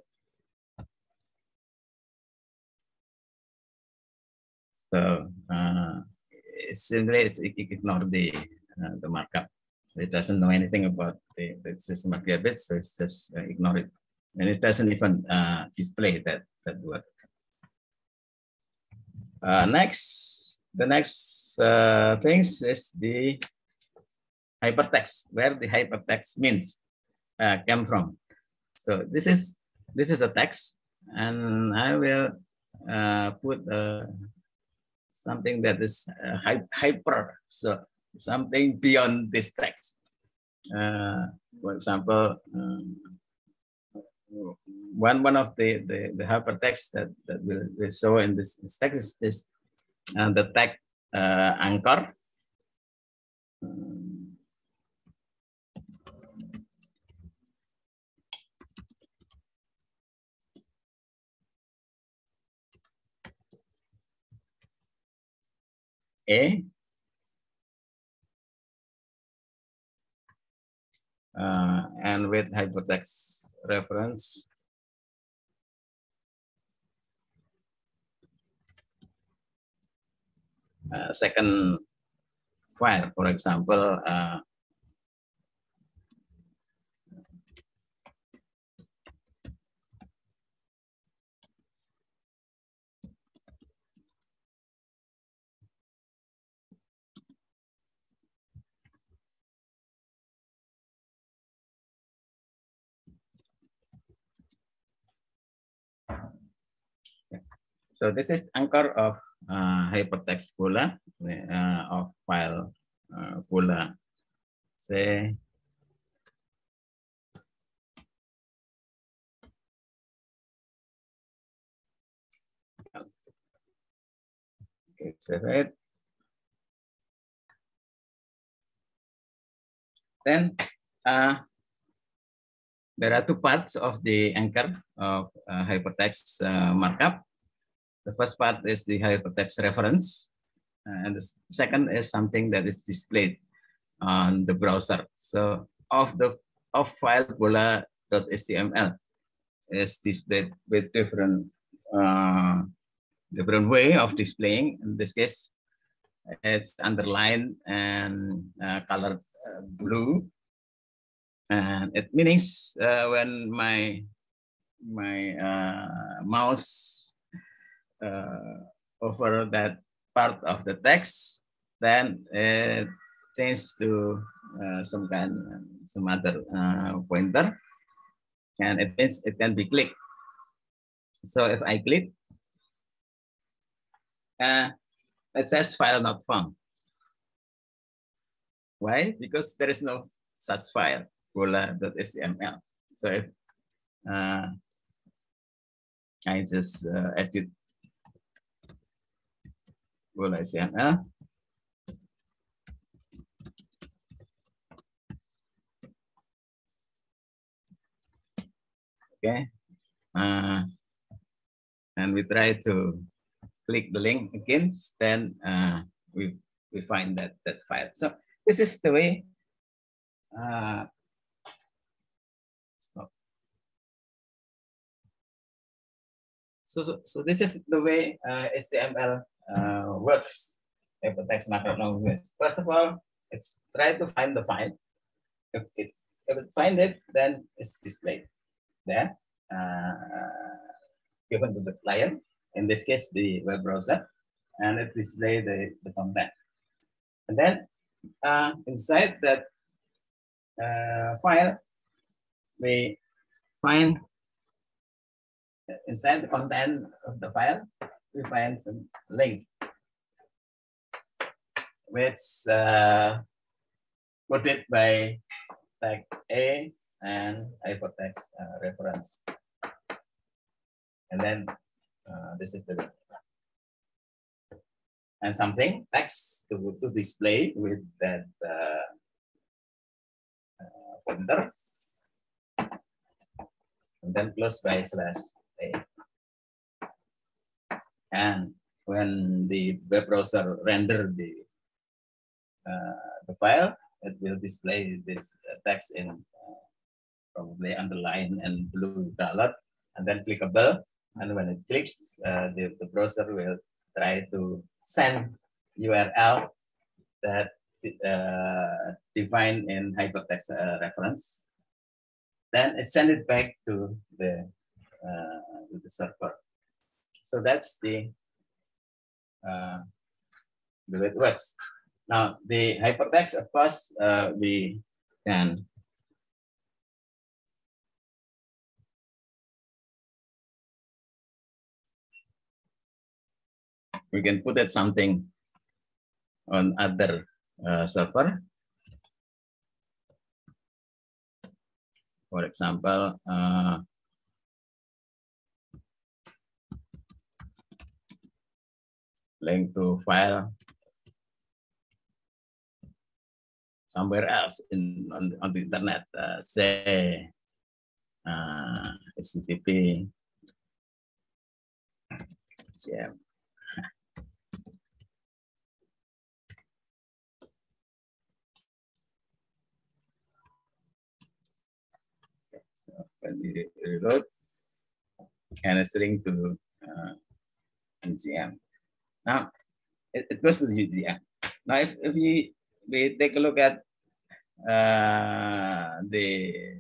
So it's ignore the markup. So it doesn't know anything about the system of garbage, so it's just ignore it, and it doesn't even display that word. The next things is the hypertext, where the hypertext means came from. So this is a text, and I will put something that is hyper, so something beyond this text. For example, one of the hypertext that will show in this text is the tag anchor. A and with hypertext reference second file, for example, so this is anchor of hypertext Pula of file Pula. Say okay, save it. Then there are two parts of the anchor of hypertext markup. The first part is the hypertext reference, and the second is something that is displayed on the browser. So of file Pula.html is displayed with different way of displaying. In this case, it's underlined and colored blue, and it means when my mouse over that part of the text, then it changes to some other pointer, and it can be clicked. So if I click, it says file not found. Why? Because there is no such file, bola.html. So if I just edit bola.html, okay, and we try to click the link again, then we find that file. So this is the way. Stop. So this is the way HTML works. Hypertext macro language. First of all, it's try to find the file. If it find it, then it's displayed there, given to the client. In this case, the web browser, and it display the content. And then inside that file, we find inside the content of the file, we find some link which coded by tag A and hypertext reference. And then this is the link. And something text to display with that pointer, and then close by /a. And when the web browser render the file, it will display this text in probably underline and blue color, and then clickable. And when it clicks, the browser will try to send URL that defined in hypertext reference. Then it send it back to the server. So that's the way it works. Now the hypertext, of course, we can put it something on other server. For example, link to file somewhere else on the internet, say HTTP. Yeah. So when we reload, and it's linked to NGM. Now it goes to the UTM. Now if we take a look at the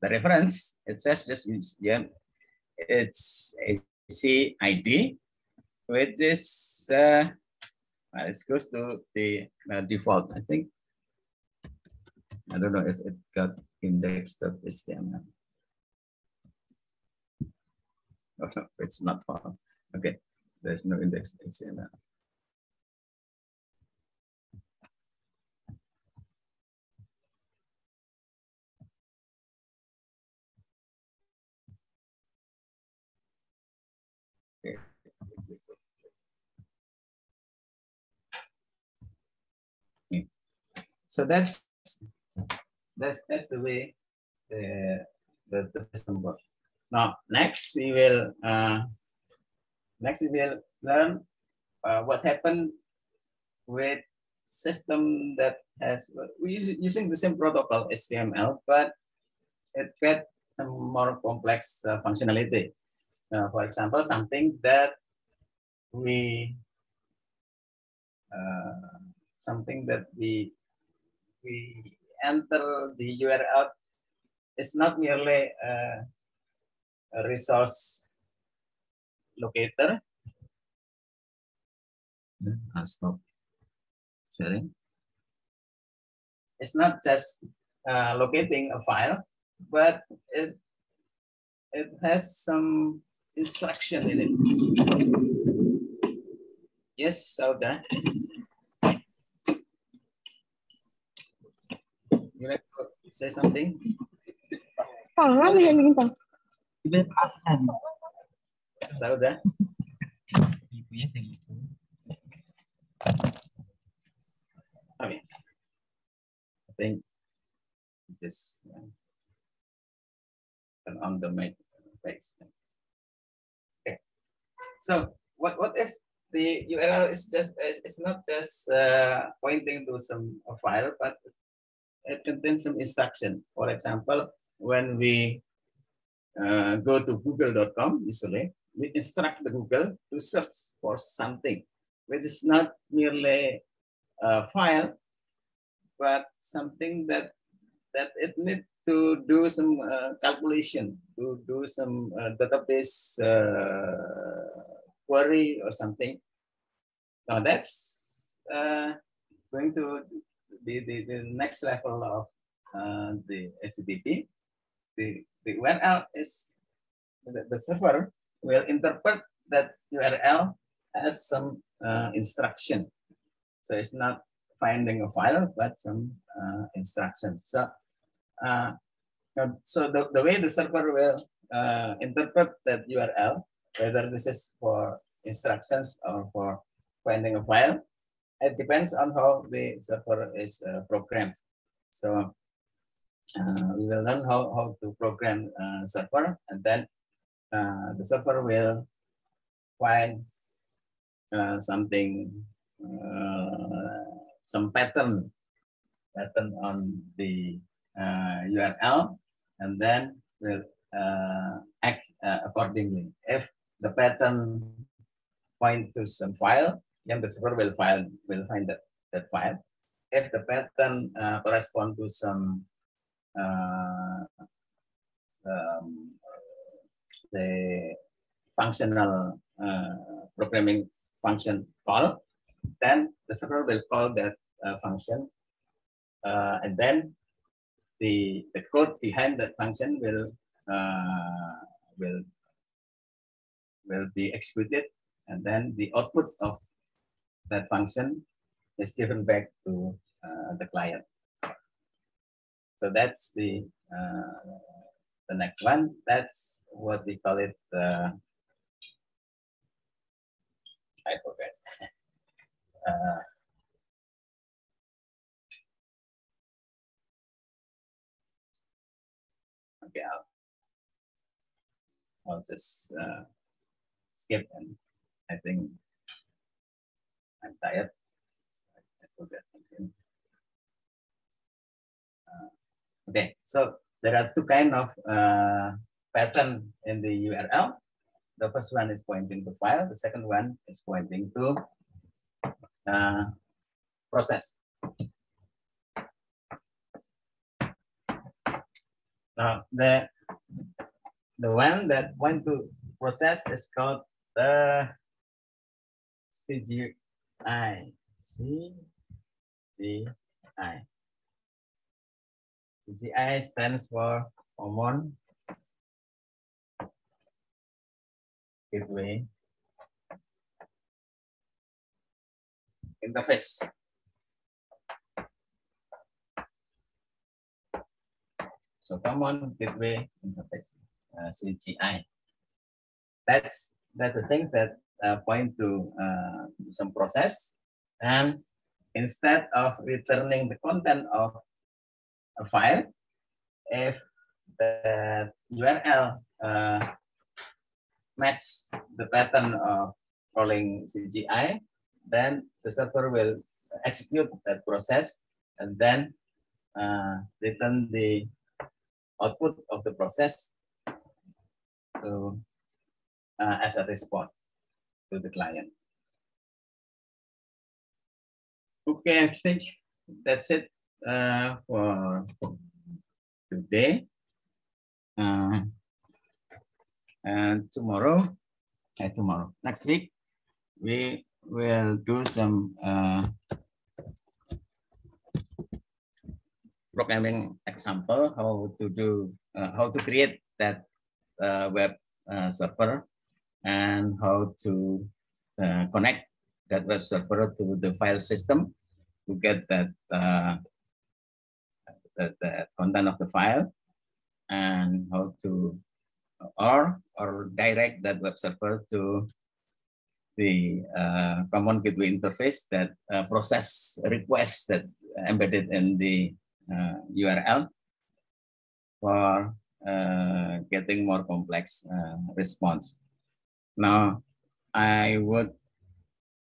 reference, it says just UTM. It's AC ID, which is it's close to the default. I think, I don't know if it got index.html. Oh, no, it's not found. Okay, there's no index.html. Okay. So that's the way the system works. Now next we will learn what happened with system that has using the same protocol HTML, but it get some more complex functionality. For example, something that we enter the URL is not merely a resource locator, I'll stop sharing. It's not just locating a file, but it has some instruction in it. Yes, Sauda. You like to say something? Sauda. Okay. I think just turn on the mic face. Okay. So what if the URL is just it's not just pointing to some file, but it contains some instruction. For example, when we go to google.com, usually we instruct the Google to search for something, which is not merely a file, but something that it needs to do some calculation, to do some database query or something. Now that's going to be the next level of the HTTP. The URL is the server will interpret that URL as some instruction. So it's not finding a file, but some instructions. So the way the server will interpret that URL, whether this is for instructions or for finding a file, it depends on how the server is programmed. So we will learn how to program server, and then the server will find something, some pattern on the URL, and then will act accordingly. If the pattern point to some file, then the server will find that file. If the pattern correspond to some the functional programming function call, then the server will call that function, and then the code behind that function will be executed, and then the output of that function is given back to the client. So that's the next one. That's what we call it. I forget. Okay, I'll just skip, and I think I'm tired. I forget something. Okay, so there are two kinds of pattern in the URL. The first one is pointing to file. The second one is pointing to process. Now, the one that point to process is called the CGI. CGI. CGI stands for Common Gateway Interface. So Common Gateway Interface, CGI. That's the thing that point to some process, and instead of returning the content of a file, if the URL match the pattern of calling CGI, then the server will execute that process and then return the output of the process to as a response to the client. Okay, I think that's it for today. And tomorrow, next week, we will do some programming example, how to create that web server, and how to connect that web server to the file system to get that the content of the file, and how to or direct that web server to the common gateway interface that process requests that embedded in the URL for getting more complex response. Now, I would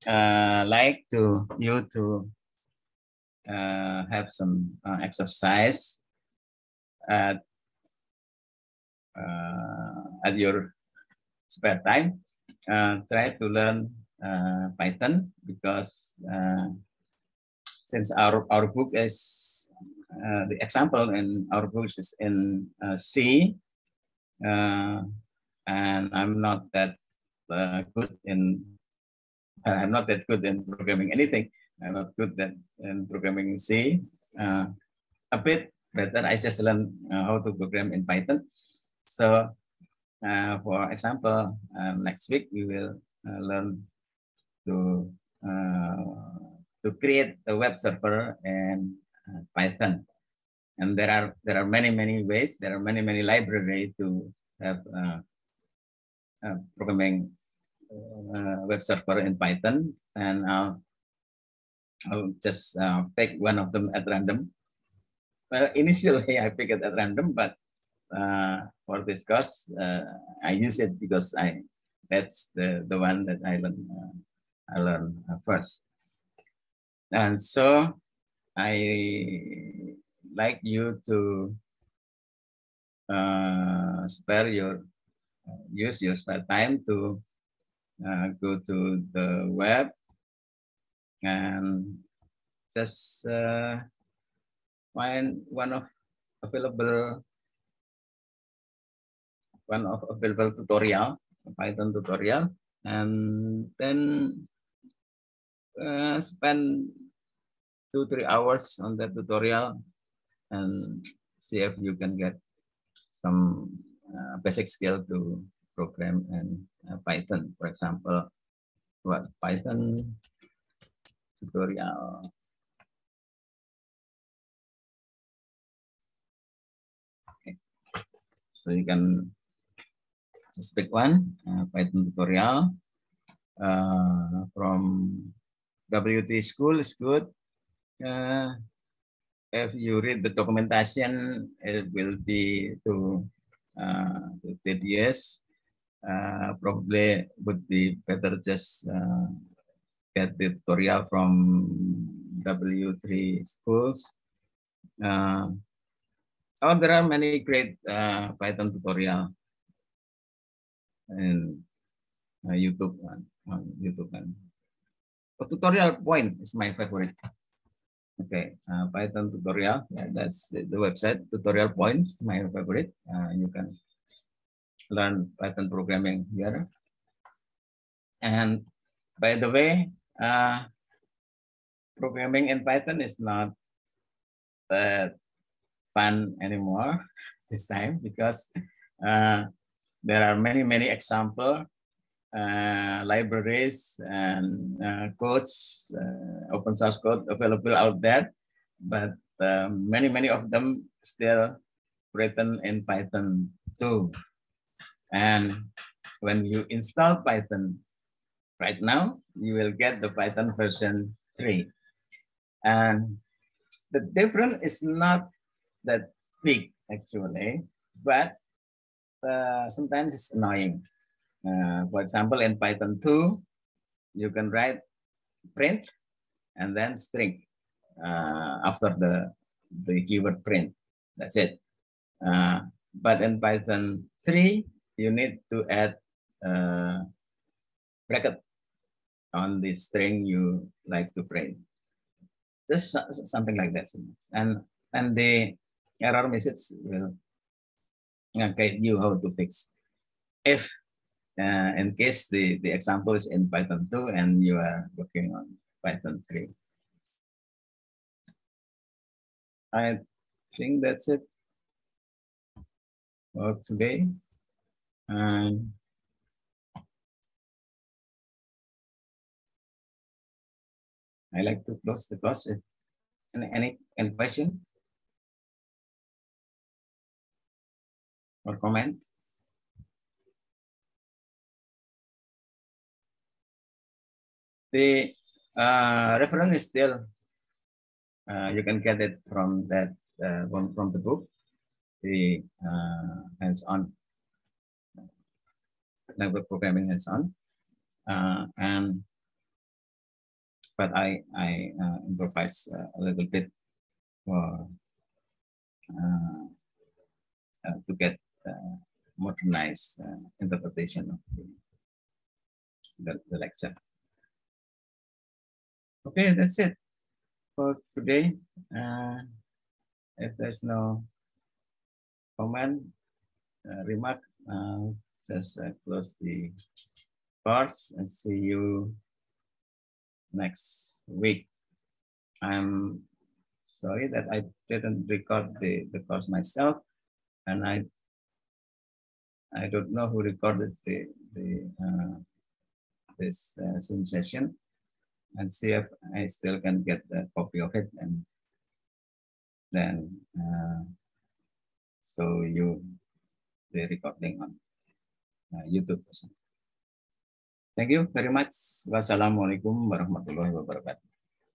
like you to have some exercise at your spare time. Try to learn Python, because since our book is the example in our book is in C, and I'm not that good in programming anything. I'm not good in programming C. A bit better. I just learned how to program in Python. So, for example, next week we will learn to create a web server in Python. And there are many ways. There are many libraries to have programming web server in Python, and I'll just pick one of them at random. Well, initially I pick it at random, but for this course, I use it because that's the one that I learned first. And so I like you to use your spare time to go to the web and just find one of available tutorial, Python tutorial, and then spend 2-3 hours on that tutorial and see if you can get some basic skill to program in Python. For example, what Python tutorial. Okay. So you can just pick one, Python tutorial from WT School is good. If you read the documentation, it will be too tedious. Probably would be better just get the tutorial from W3 schools. There are many great Python tutorial in YouTube. On YouTube. Tutorial Point is my favorite. Okay, Python tutorial. Yeah, that's the website. Tutorial Points, my favorite. You can learn Python programming here. And by the way, programming in Python is not that fun anymore this time, because there are many examples, libraries and codes, open source code available out there, but many of them still written in Python 2. And when you install Python right now, you will get the Python version 3. And the difference is not that big actually, but sometimes it's annoying. For example, in Python 2, you can write print and then string after the keyword print. That's it. But in Python 3, you need to add bracket on the string you like to print. Just something like that. And the error message will guide you how to fix. If in case the example is in Python 2 and you are working on Python 3. I think that's it for today. And I like to close the class. Any question or comment? The reference is still, you can get it from that from the book, the hands-on network programming hands-on, and but I improvise a little bit for to get modernized interpretation of the lecture. Okay, that's it for today. If there's no comment, remark, just close the course and see you next week. I'm sorry that I didn't record the course myself, and I don't know who recorded this Zoom session, and see if I still can get a copy of it, and then show you the recording on YouTube. Thank you very much. Wassalamualaikum warahmatullahi wabarakatuh.